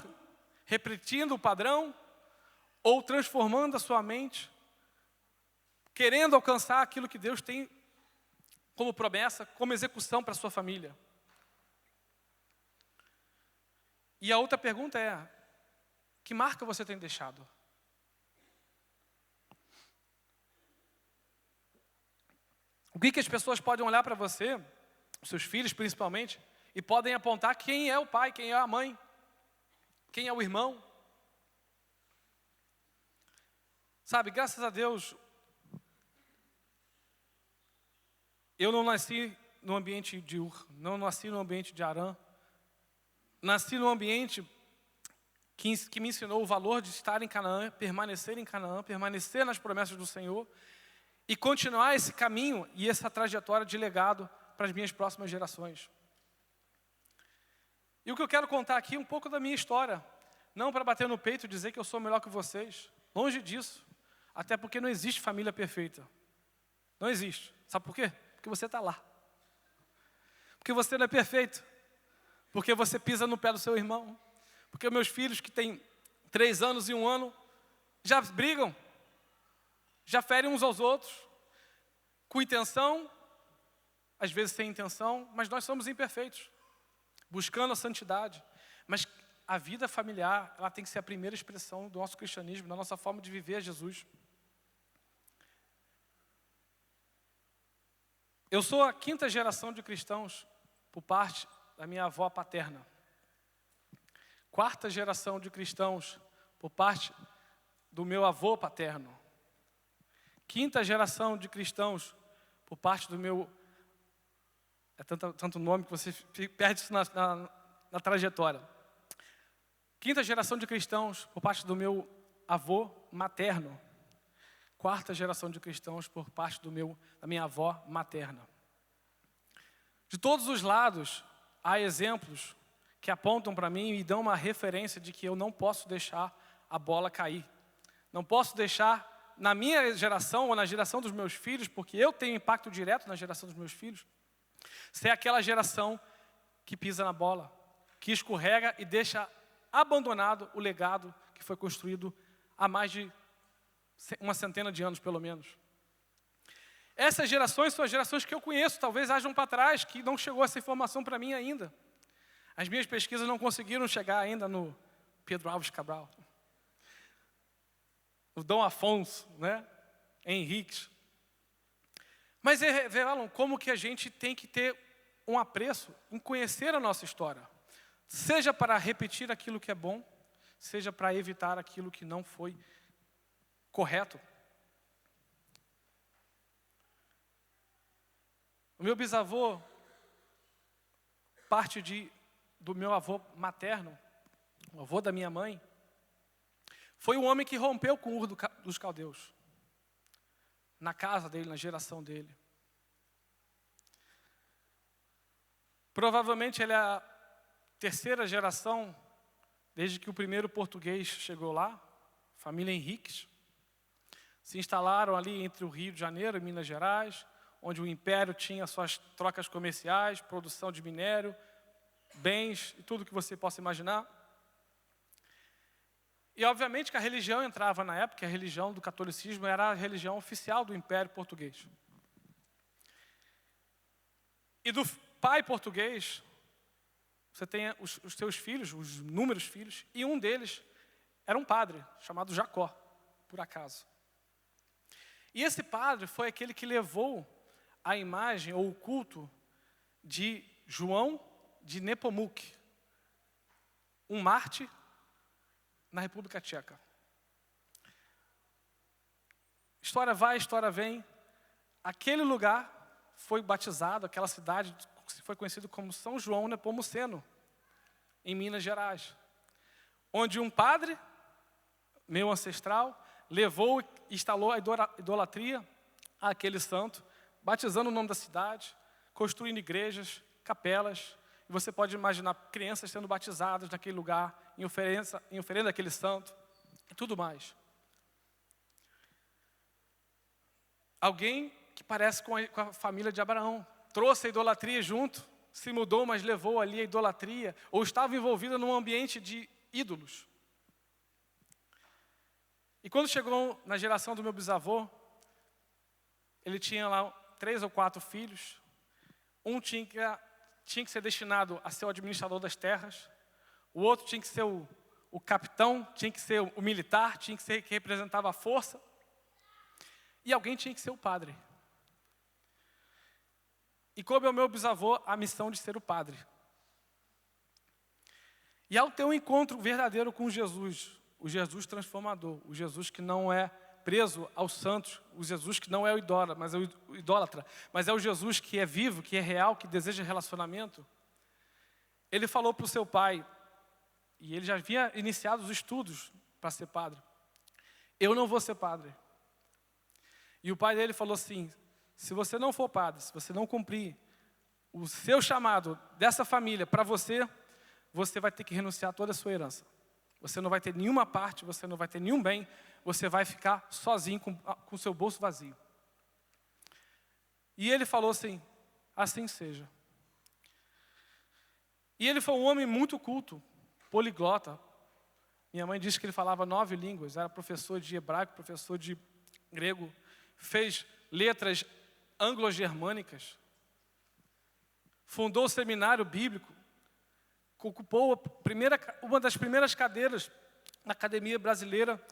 repetindo o padrão? Ou transformando a sua mente, querendo alcançar aquilo que Deus tem como promessa, como execução para a sua família? E a outra pergunta é, que marca você tem deixado? O que as pessoas podem olhar para você, seus filhos principalmente, e podem apontar quem é o pai, quem é a mãe, quem é o irmão? Sabe, graças a Deus, eu não nasci no ambiente de Ur, não nasci no ambiente de Harã. nasci num ambiente que me ensinou o valor de estar em Canaã, permanecer nas promessas do Senhor e continuar esse caminho e essa trajetória de legado para as minhas próximas gerações. E o que eu quero contar aqui é um pouco da minha história, não para bater no peito e dizer que eu sou melhor que vocês, longe disso, até porque não existe família perfeita, não existe. Sabe por quê? Porque você está lá, porque você não é perfeito, porque você pisa no pé do seu irmão, porque meus filhos que têm 3 anos e 1 ano já brigam, já ferem uns aos outros, com intenção, às vezes sem intenção, mas nós somos imperfeitos, buscando a santidade. Mas a vida familiar, ela tem que ser a primeira expressão do nosso cristianismo, da nossa forma de viver Jesus. Eu sou a 5ª geração de cristãos por parte da minha avó paterna. 4ª geração de cristãos por parte do meu avô paterno. 5ª geração de cristãos por parte do meu... É tanto nome que você perde isso na trajetória. 5ª geração de cristãos por parte do meu avô materno. 4ª geração de cristãos por parte da minha avó materna. De todos os lados, há exemplos que apontam para mim e dão uma referência de que eu não posso deixar a bola cair. Não posso deixar na minha geração ou na geração dos meus filhos, porque eu tenho impacto direto na geração dos meus filhos, ser aquela geração que pisa na bola, que escorrega e deixa abandonado o legado que foi construído há mais de uma centena de anos, pelo menos. Essas gerações são as gerações que eu conheço, talvez hajam para trás, que não chegou essa informação para mim ainda. As minhas pesquisas não conseguiram chegar ainda no Pedro Alves Cabral, no Dom Afonso, né? Henriques. Mas revelam como que a gente tem que ter um apreço em conhecer a nossa história. Seja para repetir aquilo que é bom, seja para evitar aquilo que não foi correto. O meu bisavô, parte do meu avô materno, o avô da minha mãe, foi o homem que rompeu com o Ur dos Caldeus, na casa dele, na geração dele. Provavelmente ele é a 3ª geração, desde que o primeiro português chegou lá, família Henriques. Se instalaram ali entre o Rio de Janeiro e Minas Gerais, onde o império tinha suas trocas comerciais, produção de minério, bens e tudo que você possa imaginar. E obviamente que a religião entrava na época, a religião do catolicismo era a religião oficial do Império Português. E do pai português, você tem os seus filhos, os inúmeros filhos, e um deles era um padre, chamado Jacó, por acaso. E esse padre foi aquele que levou a imagem ou o culto de João de Nepomuk, um mártir na República Tcheca. História vai, história vem. Aquele lugar foi batizado, aquela cidade foi conhecida como São João Nepomuceno, em Minas Gerais, onde um padre, meu ancestral, levou e instalou a idolatria àquele santo, batizando o nome da cidade, construindo igrejas, capelas. E você pode imaginar crianças sendo batizadas naquele lugar, em oferenda àquele santo, e tudo mais. Alguém que parece com a família de Abraão, trouxe a idolatria junto, se mudou, mas levou ali a idolatria, ou estava envolvida num ambiente de ídolos. E quando chegou na geração do meu bisavô, ele tinha lá 3 ou 4 filhos. Um tinha que ser destinado a ser o administrador das terras. O outro tinha que ser o capitão, tinha que ser o militar, tinha que ser que representava a força. E alguém tinha que ser o padre. E coube ao meu bisavô a missão de ser o padre. E ao ter um encontro verdadeiro com Jesus, o Jesus transformador, o Jesus que não é preso aos santos, o Jesus que não é o idólatra, mas é o Jesus que é vivo, que é real, que deseja relacionamento, ele falou para o seu pai, E ele já havia iniciado os estudos para ser padre. Eu não vou ser padre. E o pai dele falou assim, se você não for padre, se você não cumprir o seu chamado dessa família para você, você vai ter que renunciar a toda a sua herança. Você não vai ter nenhuma parte, você não vai ter nenhum bem, você vai ficar sozinho com o seu bolso vazio. E ele falou assim, assim seja. E ele foi um homem muito culto, poliglota. Minha mãe disse que ele falava 9 línguas, era professor de hebraico, professor de grego, fez letras anglo-germânicas, fundou o seminário bíblico, ocupou uma das primeiras cadeiras na Academia Brasileira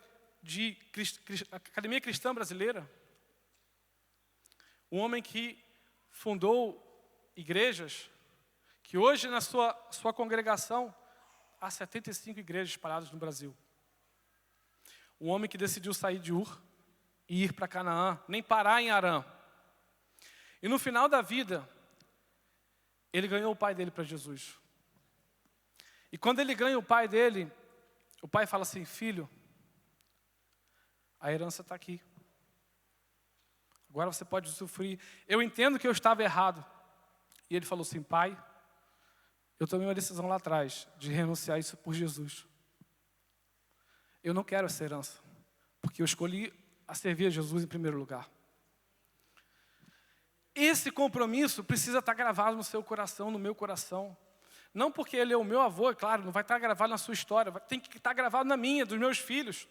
Academia Cristã Brasileira. Um homem que fundou igrejas, que hoje na sua congregação há 75 igrejas espalhadas no Brasil. Um homem que decidiu sair de Ur e ir para Canaã, nem parar em Harã. E no final da vida, ele ganhou o pai dele para Jesus. E quando ele ganha o pai dele, o pai fala assim, filho, a herança está aqui. Agora você pode usufruir. Eu entendo que eu estava errado. E ele falou assim, pai, eu tomei uma decisão lá atrás de renunciar isso por Jesus. Eu não quero essa herança, porque eu escolhi a servir a Jesus em primeiro lugar. Esse compromisso precisa estar gravado no seu coração, no meu coração. Não porque ele é o meu avô, é claro, não vai estar gravado na sua história, tem que estar gravado na minha, dos meus filhos.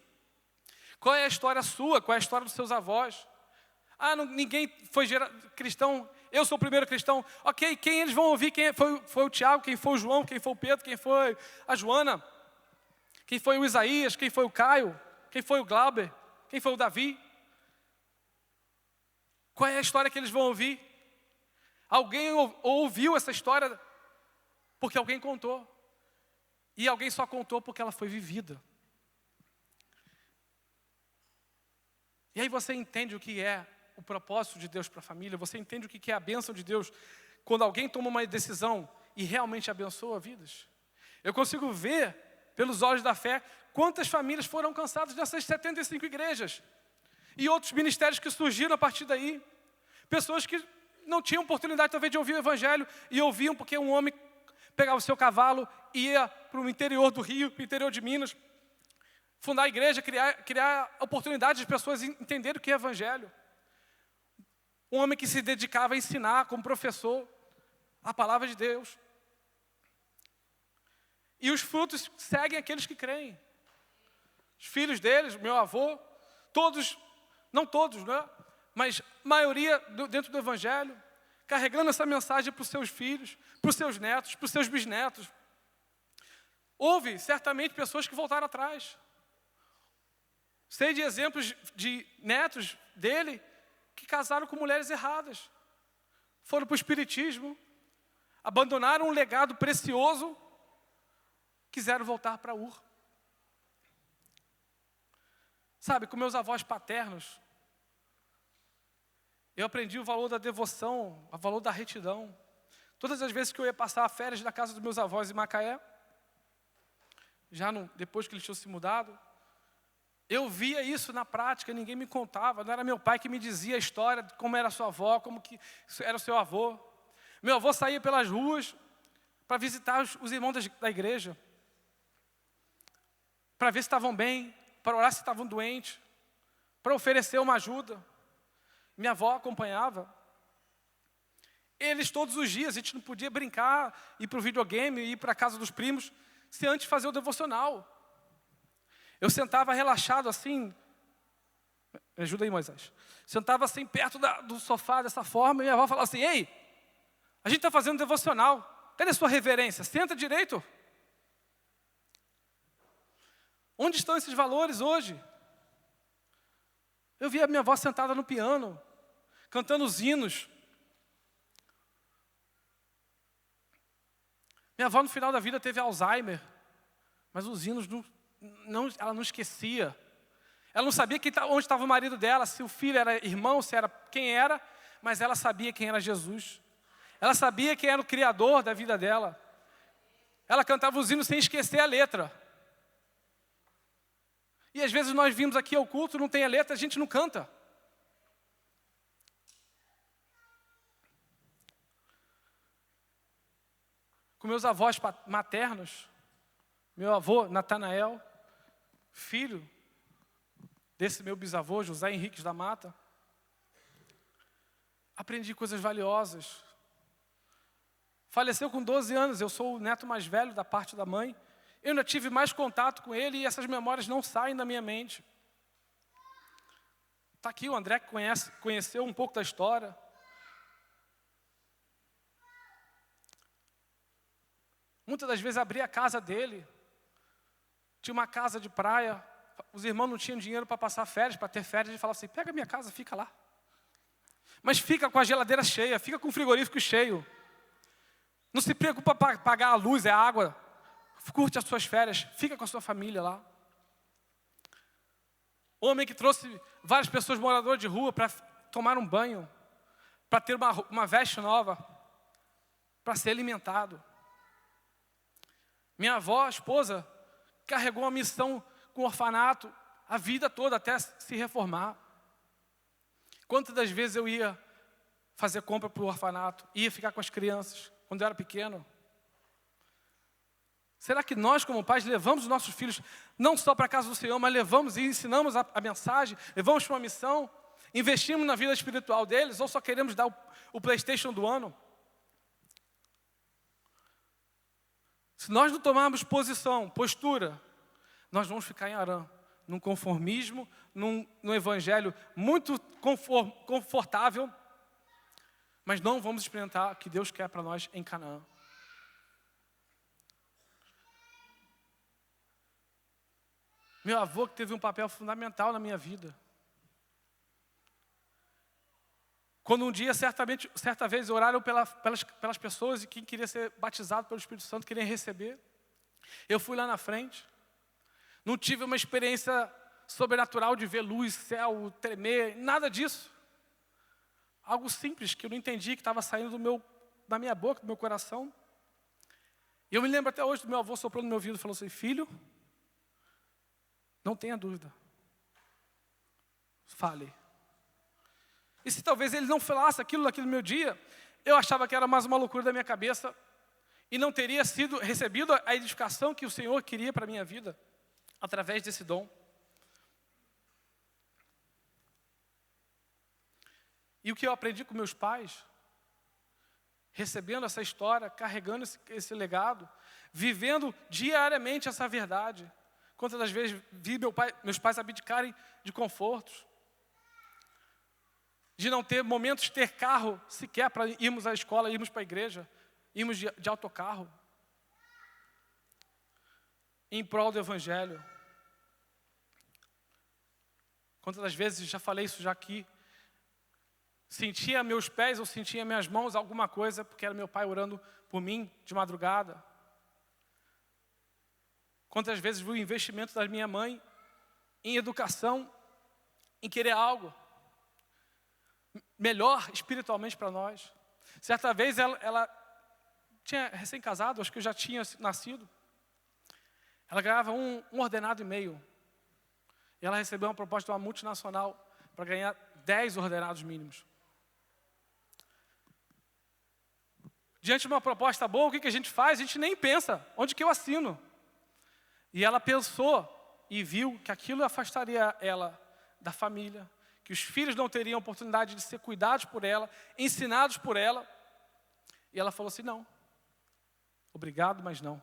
Qual é a história sua? Qual é a história dos seus avós? Ninguém foi cristão, eu sou o primeiro cristão. Ok, quem eles vão ouvir? Quem foi o Tiago, quem foi o João, quem foi o Pedro, quem foi a Joana? Quem foi o Isaías, quem foi o Caio? Quem foi o Glauber? Quem foi o Davi? Qual é a história que eles vão ouvir? Alguém ouviu essa história porque alguém contou. E alguém só contou porque ela foi vivida. E aí você entende o que é o propósito de Deus para a família, você entende o que é a bênção de Deus quando alguém toma uma decisão e realmente abençoa vidas. Eu consigo ver, pelos olhos da fé, quantas famílias foram alcançadas nessas 75 igrejas. E outros ministérios que surgiram a partir daí. Pessoas que não tinham oportunidade talvez de ouvir o evangelho e ouviam porque um homem pegava o seu cavalo e ia para o interior do Rio, para o interior de Minas, fundar a igreja, criar oportunidades de pessoas entenderem o que é evangelho. Um homem que se dedicava a ensinar como professor a palavra de Deus. E os frutos seguem aqueles que creem. Os filhos deles, meu avô, todos, não todos, né? Mas maioria dentro do evangelho, carregando essa mensagem para os seus filhos, para os seus netos, para os seus bisnetos. Houve certamente pessoas que voltaram atrás. Sei de exemplos de netos dele que casaram com mulheres erradas. Foram para o espiritismo, abandonaram um legado precioso, quiseram voltar para Ur. Sabe, com meus avós paternos, eu aprendi o valor da devoção, o valor da retidão. Todas as vezes que eu ia passar férias na casa dos meus avós em Macaé, depois que eles tinham se mudado, eu via isso na prática, ninguém me contava, não era meu pai que me dizia a história de como era a sua avó, como que era o seu avô. Meu avô saía pelas ruas para visitar os irmãos da igreja, para ver se estavam bem, para orar se estavam doentes, para oferecer uma ajuda. Minha avó acompanhava. Eles todos os dias, a gente não podia brincar, ir para o videogame, ir para a casa dos primos, sem antes fazer o devocional. Eu sentava relaxado assim, me ajuda aí, Moisés. Sentava assim perto do sofá dessa forma, e minha avó falava assim, ei, a gente está fazendo devocional, cadê a sua reverência? Senta direito. Onde estão esses valores hoje? Eu via a minha avó sentada no piano, cantando os hinos. Minha avó no final da vida teve Alzheimer, mas os hinos ela não esquecia. Ela não sabia onde estava o marido dela, se o filho era irmão, se era quem era, mas ela sabia quem era Jesus. Ela sabia quem era o Criador da vida dela. Ela cantava os hinos sem esquecer a letra. E às vezes nós vimos aqui ao culto, não tem a letra, a gente não canta. Com meus avós maternos, meu avô, Natanael, filho desse meu bisavô, José Henriques da Mata, aprendi coisas valiosas. Faleceu com 12 anos, eu sou o neto mais velho da parte da mãe. Eu ainda tive mais contato com ele e essas memórias não saem da minha mente. Está aqui o André que conheceu um pouco da história. Muitas das vezes abri a casa dele. Tinha uma casa de praia. Os irmãos não tinham dinheiro para passar férias, para ter férias. Ele falava assim, pega minha casa, fica lá. Mas fica com a geladeira cheia, fica com o frigorífico cheio. Não se preocupa para pagar a luz, a água. Curte as suas férias, fica com a sua família lá. Homem que trouxe várias pessoas moradoras de rua para tomar um banho, para ter uma veste nova, para ser alimentado. Minha avó, esposa, carregou uma missão com o orfanato a vida toda até se reformar. Quantas das vezes eu ia fazer compra para o orfanato, ia ficar com as crianças, quando eu era pequeno. Será que nós, como pais, levamos os nossos filhos não só para a casa do Senhor, mas levamos e ensinamos a mensagem, levamos para uma missão, investimos na vida espiritual deles, ou só queremos dar o PlayStation do ano? Se nós não tomarmos postura, nós vamos ficar em Arã, num conformismo, num evangelho muito confortável, mas não vamos experimentar o que Deus quer para nós em Canaã. Meu avô que teve um papel fundamental na minha vida. Quando um dia, certa vez, oraram pelas pessoas e quem queria ser batizado pelo Espírito Santo, queria receber. Eu fui lá na frente. Não tive uma experiência sobrenatural de ver luz, céu, tremer, nada disso. Algo simples que eu não entendi, que estava saindo da minha boca, do meu coração. E eu me lembro até hoje do meu avô soprando no meu ouvido e falou assim, filho, não tenha dúvida. Fale. E se talvez ele não falasse aquilo naquele meu dia, eu achava que era mais uma loucura da minha cabeça e não teria recebido a edificação que o Senhor queria para a minha vida, através desse dom. E o que eu aprendi com meus pais, recebendo essa história, carregando esse legado, vivendo diariamente essa verdade. Quantas das vezes vi meus pais abdicarem de confortos, de não ter momentos de ter carro sequer para irmos à escola, irmos para a igreja, irmos de autocarro, em prol do Evangelho. Quantas das vezes, já falei isso já aqui, sentia meus pés ou sentia minhas mãos alguma coisa, porque era meu pai orando por mim de madrugada. Quantas vezes vi o investimento da minha mãe em educação, em querer algo melhor espiritualmente para nós. Certa vez ela tinha recém-casado, acho que eu já tinha nascido. Ela ganhava um ordenado e meio. E ela recebeu uma proposta de uma multinacional para ganhar 10 ordenados mínimos. Diante de uma proposta boa, o que a gente faz? A gente nem pensa, onde que eu assino? E ela pensou e viu que aquilo afastaria ela da família, que os filhos não teriam oportunidade de ser cuidados por ela, ensinados por ela. E ela falou assim, não, obrigado, mas não.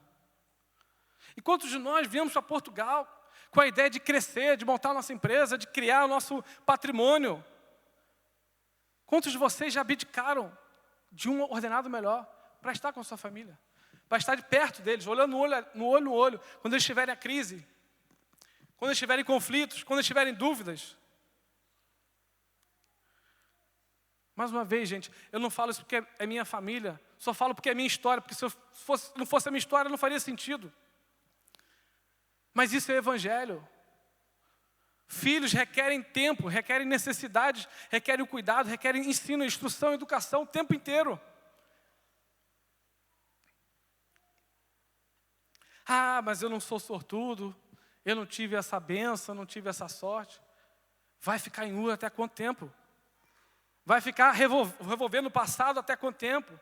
E quantos de nós viemos para Portugal com a ideia de crescer, de montar a nossa empresa, de criar o nosso patrimônio? Quantos de vocês já abdicaram de um ordenado melhor para estar com a sua família? Para estar de perto deles, olhando no olho, quando eles tiverem a crise, quando eles tiverem conflitos, quando eles tiverem dúvidas. Mais uma vez, gente, eu não falo isso porque é minha família, só falo porque é minha história, porque se não fosse a minha história, não faria sentido. Mas isso é evangelho. Filhos requerem tempo, requerem necessidades, requerem cuidado, requerem ensino, instrução, educação o tempo inteiro. Ah, mas eu não sou sortudo, eu não tive essa bênção, não tive essa sorte. Vai ficar em Ur até quanto tempo? Vai ficar revolvendo o passado até quanto tempo?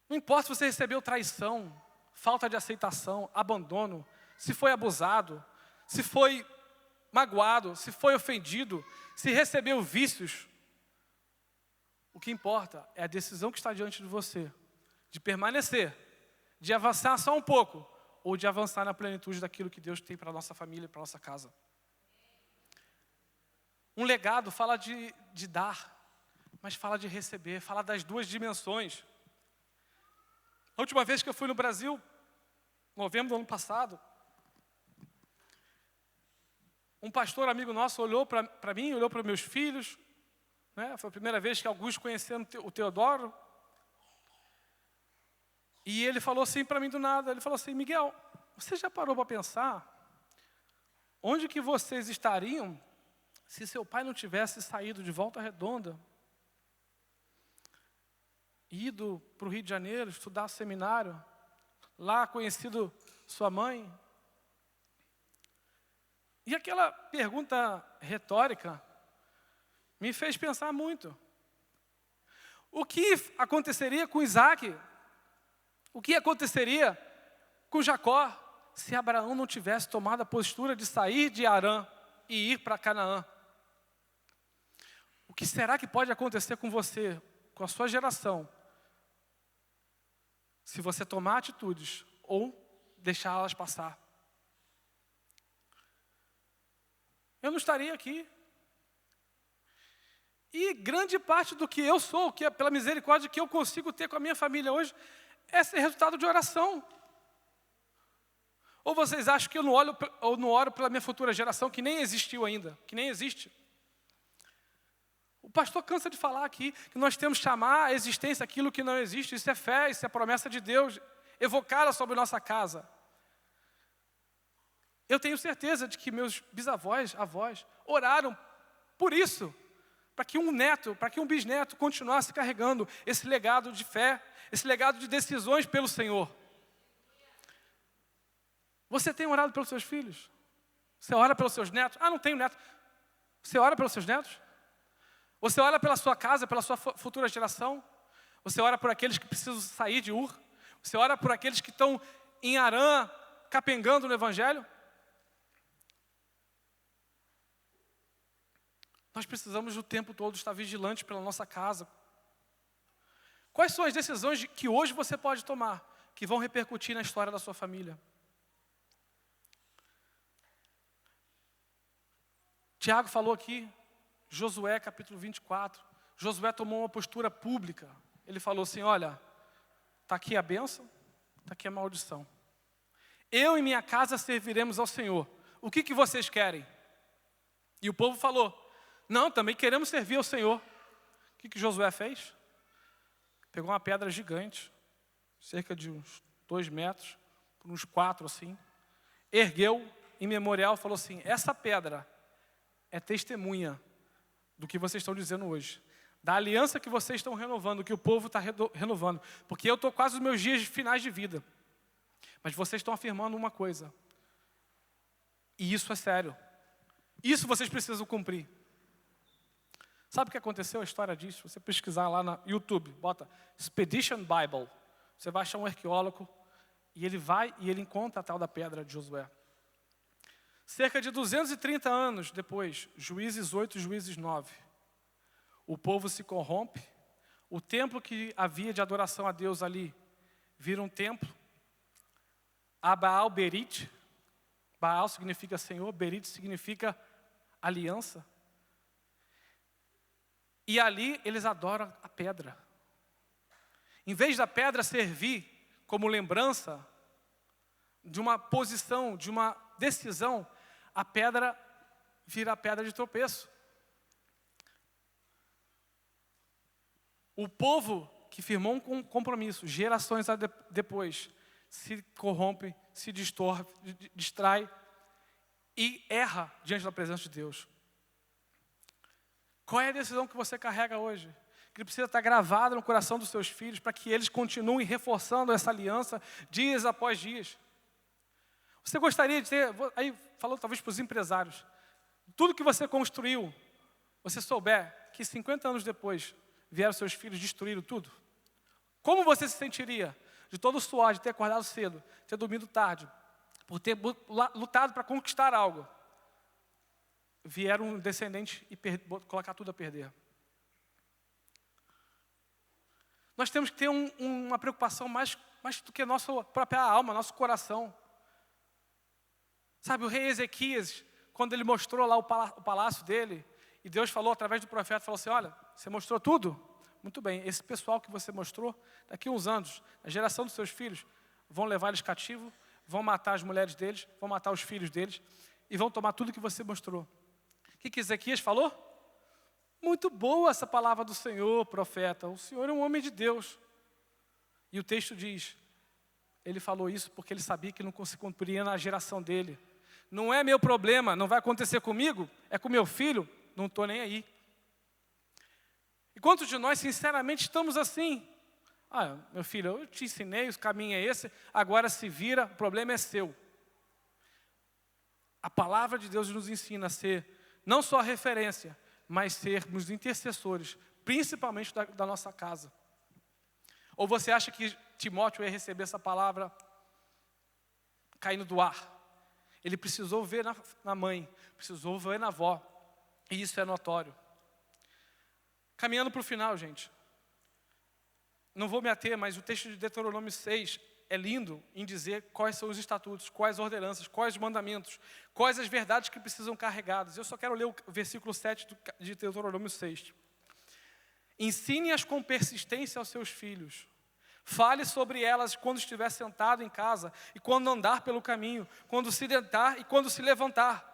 Não importa se você recebeu traição, falta de aceitação, abandono, se foi abusado, se foi magoado, se foi ofendido, se recebeu vícios. O que importa é a decisão que está diante de você, de permanecer, de avançar só um pouco, ou de avançar na plenitude daquilo que Deus tem para a nossa família e para a nossa casa. Um legado fala de dar, mas fala de receber, fala das duas dimensões. A última vez que eu fui no Brasil, novembro do ano passado, um pastor amigo nosso olhou para mim, olhou para meus filhos, né? Foi a primeira vez que alguns conheceram o Teodoro. E ele falou assim para mim do nada, ele falou assim: Miguel, você já parou para pensar onde que vocês estariam se seu pai não tivesse saído de Volta Redonda, ido para o Rio de Janeiro, estudar seminário, lá conhecido sua mãe? E aquela pergunta retórica me fez pensar muito. O que aconteceria com Isaac? O que aconteceria com Jacó se Abraão não tivesse tomado a postura de sair de Harã e ir para Canaã? O que será que pode acontecer com você, com a sua geração, se você tomar atitudes ou deixá-las passar? Eu não estaria aqui. E grande parte do que eu sou, que é pela misericórdia que eu consigo ter com a minha família hoje, é ser resultado de oração. Ou vocês acham que eu não oro pela minha futura geração, que nem existiu ainda, que nem existe? O pastor cansa de falar aqui que nós temos que chamar a existência aquilo que não existe. Isso é fé, isso é promessa de Deus, evocada sobre nossa casa. Eu tenho certeza de que meus bisavós, avós, oraram por isso, para que um neto, para que um bisneto continuasse carregando esse legado de fé, esse legado de decisões pelo Senhor. Você tem orado pelos seus filhos? Você ora pelos seus netos? Ah, não tenho neto. Você ora pelos seus netos? Você ora pela sua casa, pela sua futura geração? Você ora por aqueles que precisam sair de Ur? Você ora por aqueles que estão em Harã, capengando no Evangelho? Nós precisamos o tempo todo estar vigilantes pela nossa casa. Quais são as decisões que hoje você pode tomar, que vão repercutir na história da sua família? Tiago falou aqui, Josué capítulo 24. Josué tomou uma postura pública. Ele falou assim: olha, está aqui a bênção, está aqui a maldição. Eu e minha casa serviremos ao Senhor. O que vocês querem? E o povo falou: não, também queremos servir ao Senhor. O que Josué fez? Pegou uma pedra gigante, cerca de uns 2 metros, por uns 4 assim, ergueu em memorial e falou assim: essa pedra é testemunha do que vocês estão dizendo hoje, da aliança que vocês estão renovando, que o povo está renovando, porque eu estou quase nos meus dias finais de vida, mas vocês estão afirmando uma coisa, e isso é sério, isso vocês precisam cumprir. Sabe o que aconteceu? A história disso, se você pesquisar lá no YouTube, bota Expedition Bible, você vai achar um arqueólogo, e ele vai e ele encontra a tal da pedra de Josué. Cerca de 230 anos depois, Juízes 8, Juízes 9, o povo se corrompe, o templo que havia de adoração a Deus ali, vira um templo, a Baal Berit, Baal significa Senhor, Berit significa aliança, e ali eles adoram a pedra. Em vez da pedra servir como lembrança de uma posição, de uma decisão, a pedra vira a pedra de tropeço. O povo que firmou um compromisso, gerações depois, se corrompe, se distrai e erra diante da presença de Deus. Qual é a decisão que você carrega hoje? que precisa estar gravado no coração dos seus filhos, para que eles continuem reforçando essa aliança dias após dias. Você gostaria de ter, aí falando talvez para os empresários, tudo que você construiu, você souber que 50 anos depois vieram seus filhos destruíram tudo? Como você se sentiria de todo o suor, de ter acordado cedo, ter dormido tarde, por ter lutado para conquistar algo? Vier um descendente e colocar tudo a perder. Nós temos que ter uma preocupação mais do que a nossa própria alma, nosso coração. Sabe, o rei Ezequias, quando ele mostrou lá o palácio dele, e Deus falou através do profeta, falou assim, olha, você mostrou tudo? Muito bem, esse pessoal que você mostrou, daqui a uns anos, a geração dos seus filhos, vão levar eles cativos, vão matar as mulheres deles, vão matar os filhos deles, e vão tomar tudo que você mostrou. O que Ezequias falou? Muito boa essa palavra do Senhor, profeta. O Senhor é um homem de Deus. E o texto diz, ele falou isso porque ele sabia que não se cumpriria na geração dele. Não é meu problema, não vai acontecer comigo, é com meu filho, não estou nem aí. E quantos de nós, sinceramente, estamos assim? Meu filho, eu te ensinei, o caminho é esse, agora se vira, o problema é seu. A palavra de Deus nos ensina a ser não só a referência, mas sermos intercessores, principalmente da nossa casa. Ou você acha que Timóteo ia receber essa palavra caindo do ar? Ele precisou ver na mãe, precisou ver na avó, e isso é notório. Caminhando para o final, gente. Não vou me ater, mas o texto de Deuteronômio 6 é lindo em dizer quais são os estatutos, quais ordenanças, quais os mandamentos, quais as verdades que precisam carregadas. Eu só quero ler o versículo 7 de Deuteronômio 6. Ensine-as com persistência aos seus filhos. Fale sobre elas quando estiver sentado em casa e quando andar pelo caminho, quando se deitar e quando se levantar.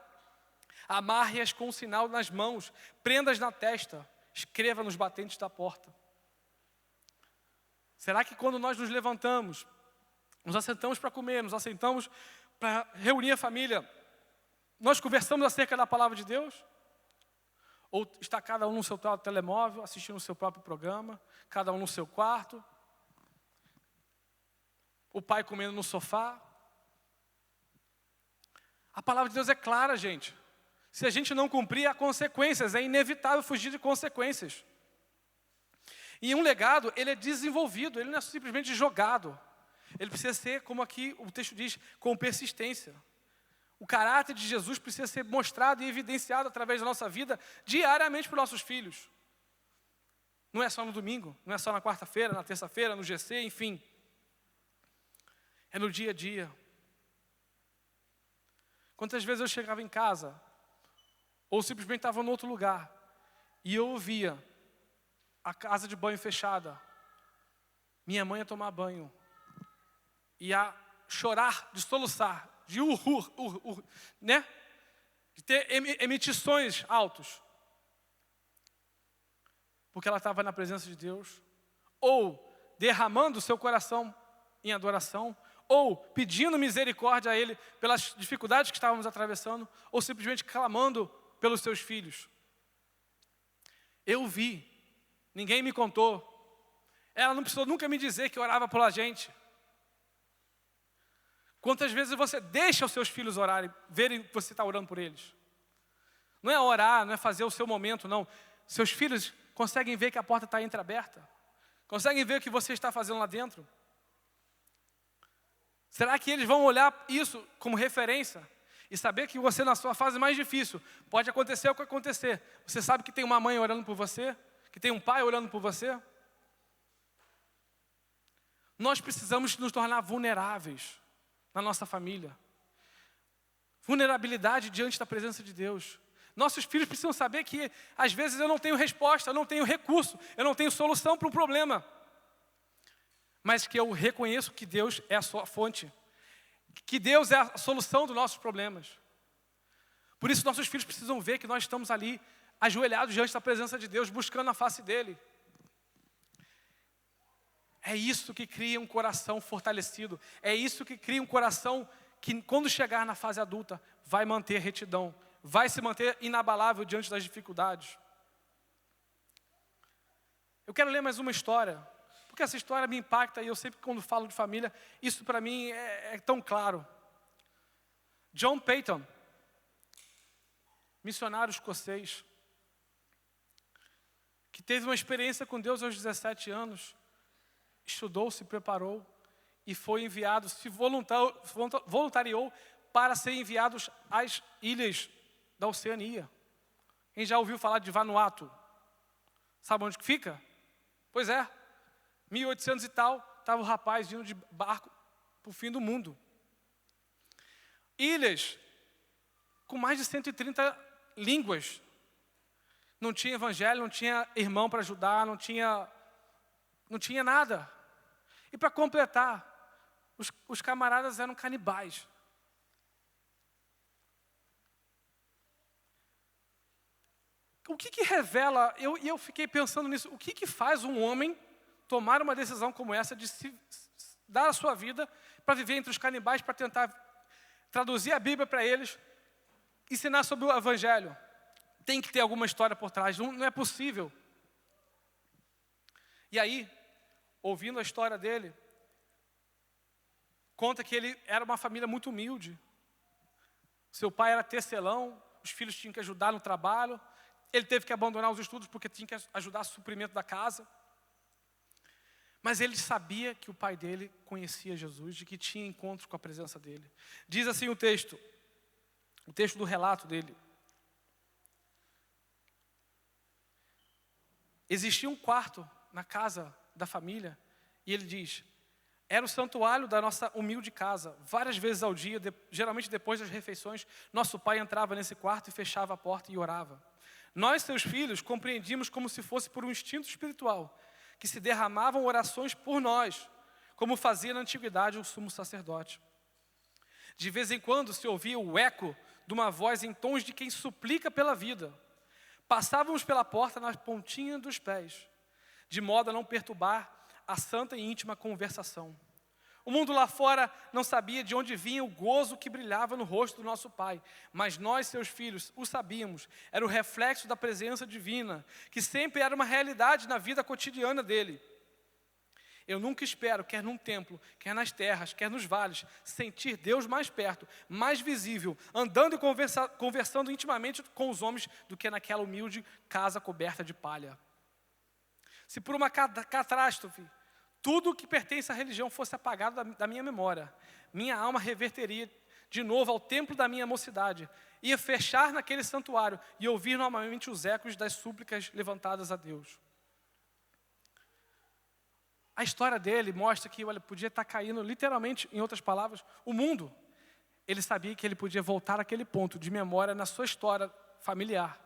Amarre-as com um sinal nas mãos, prenda-as na testa, escreva nos batentes da porta. Será que quando nós nos levantamos, nos assentamos para comer, nos assentamos para reunir a família, nós conversamos acerca da palavra de Deus? Ou está cada um no seu telemóvel, assistindo o seu próprio programa, cada um no seu quarto, o pai comendo no sofá? A palavra de Deus é clara, gente. Se a gente não cumprir, há consequências, é inevitável fugir de consequências. E um legado, ele é desenvolvido, ele não é simplesmente jogado. Ele precisa ser, como aqui o texto diz, com persistência. O caráter de Jesus precisa ser mostrado e evidenciado através da nossa vida, diariamente para os nossos filhos. Não é só no domingo, não é só na quarta-feira, na terça-feira, no GC, enfim. É no dia a dia. Quantas vezes eu chegava em casa, ou simplesmente estava em outro lugar, e eu ouvia a casa de banho fechada, minha mãe ia tomar banho, ia chorar, de soluçar, de né? De ter emitições altos, porque ela estava na presença de Deus, ou derramando o seu coração em adoração, ou pedindo misericórdia a Ele pelas dificuldades que estávamos atravessando, ou simplesmente clamando pelos seus filhos. Eu vi, ninguém me contou, ela não precisou nunca me dizer que orava pela gente. Quantas vezes você deixa os seus filhos orarem, verem que você está orando por eles? Não é orar, não é fazer o seu momento, não. Seus filhos conseguem ver que a porta está entreaberta? Conseguem ver o que você está fazendo lá dentro? Será que eles vão olhar isso como referência? E saber que você, na sua fase mais difícil, pode acontecer o que acontecer. Você sabe que tem uma mãe orando por você? Que tem um pai orando por você? Nós precisamos nos tornar vulneráveis na nossa família. Vulnerabilidade diante da presença de Deus. Nossos filhos precisam saber que, às vezes, eu não tenho resposta, eu não tenho recurso, eu não tenho solução para um problema. Mas que eu reconheço que Deus é a sua fonte. Que Deus é a solução dos nossos problemas. Por isso, nossos filhos precisam ver que nós estamos ali, ajoelhados diante da presença de Deus, buscando a face dEle. É isso que cria um coração fortalecido. É isso que cria um coração que, quando chegar na fase adulta, vai manter retidão. Vai se manter inabalável diante das dificuldades. Eu quero ler mais uma história, porque essa história me impacta e eu sempre quando falo de família, isso para mim é tão claro. John Paton, missionário escocês, que teve uma experiência com Deus aos 17 anos, estudou, se preparou e foi enviado, se voluntariou para ser enviado às ilhas da Oceania. Quem já ouviu falar de Vanuatu? Sabe onde que fica? Pois é, 1800 e tal, estava o rapaz indo de barco para o fim do mundo. Ilhas com mais de 130 línguas. Não tinha evangelho, não tinha irmão para ajudar, não tinha nada. E para completar, os camaradas eram canibais. O que revela, eu fiquei pensando nisso, o que faz um homem tomar uma decisão como essa de se dar a sua vida para viver entre os canibais, para tentar traduzir a Bíblia para eles, ensinar sobre o evangelho? Tem que ter alguma história por trás, não é possível. E aí, ouvindo a história dele, conta que ele era uma família muito humilde. Seu pai era tecelão, os filhos tinham que ajudar no trabalho. Ele teve que abandonar os estudos porque tinha que ajudar no suprimento da casa. Mas ele sabia que o pai dele conhecia Jesus, de que tinha encontro com a presença dele. Diz assim o texto do relato dele. Existia um quarto na casa da família, e ele diz, era o santuário da nossa humilde casa. Várias vezes ao dia, geralmente depois das refeições, nosso pai entrava nesse quarto e fechava a porta e orava. Nós, seus filhos, compreendíamos como se fosse por um instinto espiritual, que se derramavam orações por nós, como fazia na antiguidade o sumo sacerdote. De vez em quando se ouvia o eco de uma voz em tons de quem suplica pela vida. Passávamos pela porta na pontinha dos pés, de modo a não perturbar a santa e íntima conversação. O mundo lá fora não sabia de onde vinha o gozo que brilhava no rosto do nosso pai, mas nós, seus filhos, o sabíamos. Era o reflexo da presença divina, que sempre era uma realidade na vida cotidiana dele. Eu nunca espero, quer num templo, quer nas terras, quer nos vales, sentir Deus mais perto, mais visível, andando e conversando intimamente com os homens do que naquela humilde casa coberta de palha. Se por uma catástrofe, tudo que pertence à religião fosse apagado da minha memória, minha alma reverteria de novo ao templo da minha mocidade, ia fechar naquele santuário e ouvir novamente os ecos das súplicas levantadas a Deus. A história dele mostra que podia estar caindo, literalmente, em outras palavras, o mundo. Ele sabia que ele podia voltar àquele ponto de memória na sua história familiar.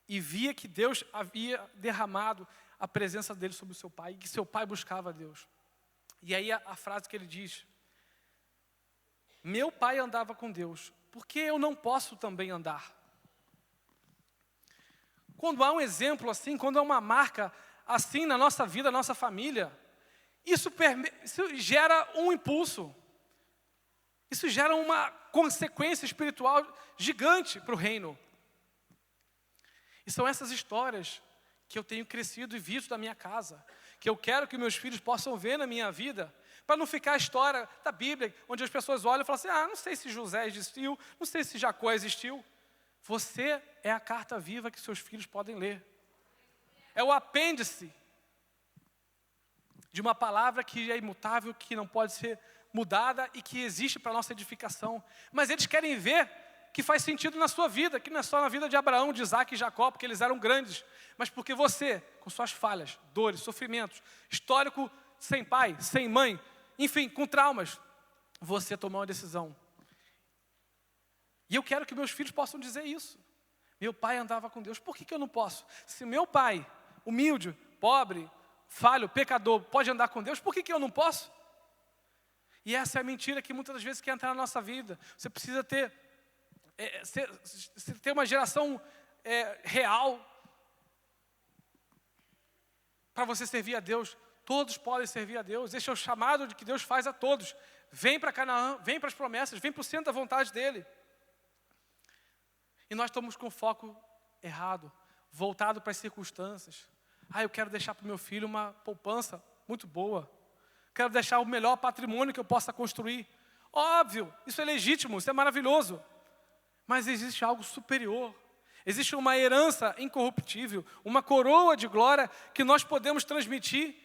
E via que Deus havia derramado a presença dele sobre o seu pai, e que seu pai buscava a Deus. E aí a frase que ele diz, meu pai andava com Deus, por que eu não posso também andar? Quando há um exemplo assim, quando há uma marca assim na nossa vida, na nossa família, isso gera um impulso, isso gera uma consequência espiritual gigante para o reino. E são essas histórias que eu tenho crescido e visto da minha casa, que eu quero que meus filhos possam ver na minha vida, para não ficar a história da Bíblia, onde as pessoas olham e falam assim, não sei se José existiu, não sei se Jacó existiu. Você é a carta viva que seus filhos podem ler. É o apêndice de uma palavra que é imutável, que não pode ser mudada e que existe para a nossa edificação. Mas eles querem ver que faz sentido na sua vida, que não é só na vida de Abraão, de Isaac e Jacó, porque eles eram grandes, mas porque você, com suas falhas, dores, sofrimentos, histórico sem pai, sem mãe, enfim, com traumas, você tomou uma decisão. E eu quero que meus filhos possam dizer isso. Meu pai andava com Deus, por que eu não posso? Se meu pai, humilde, pobre, falho, pecador, pode andar com Deus, por que eu não posso? E essa é a mentira que muitas das vezes quer entrar na nossa vida. Você precisa ter uma geração real para você servir a Deus. Todos podem servir a Deus. Esse é o chamado de que Deus faz a todos. Vem para Canaã, vem para as promessas, vem para o centro da vontade dEle. E nós estamos com o foco errado, voltado para as circunstâncias. Eu quero deixar para o meu filho uma poupança muito boa. Quero deixar o melhor patrimônio que eu possa construir. Óbvio, isso é legítimo, isso é maravilhoso. Mas existe algo superior. Existe uma herança incorruptível, uma coroa de glória que nós podemos transmitir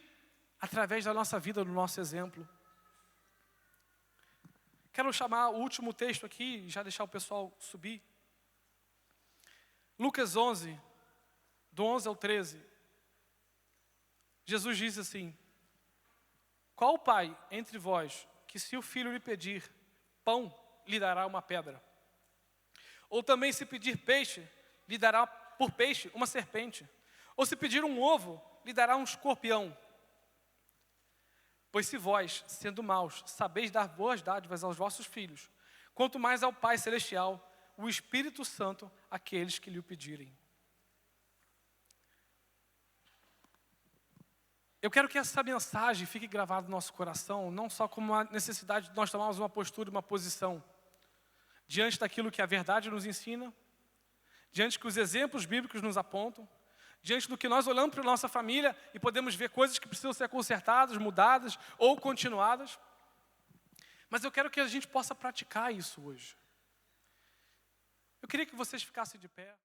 através da nossa vida, do nosso exemplo. Quero chamar o último texto aqui e já deixar o pessoal subir. Lucas 11, do 11 ao 13. Jesus diz assim: qual pai entre vós que, se o filho lhe pedir pão, lhe dará uma pedra? Ou também, se pedir peixe, lhe dará por peixe uma serpente? Ou se pedir um ovo, lhe dará um escorpião? Pois se vós, sendo maus, sabeis dar boas dádivas aos vossos filhos, quanto mais ao Pai Celestial, o Espírito Santo, àqueles que lhe o pedirem. Eu quero que essa mensagem fique gravada no nosso coração, não só como uma necessidade de nós tomarmos uma postura e uma posição diante daquilo que a verdade nos ensina, diante que os exemplos bíblicos nos apontam, diante do que nós olhamos para a nossa família e podemos ver coisas que precisam ser consertadas, mudadas ou continuadas. Mas eu quero que a gente possa praticar isso hoje. Eu queria que vocês ficassem de pé.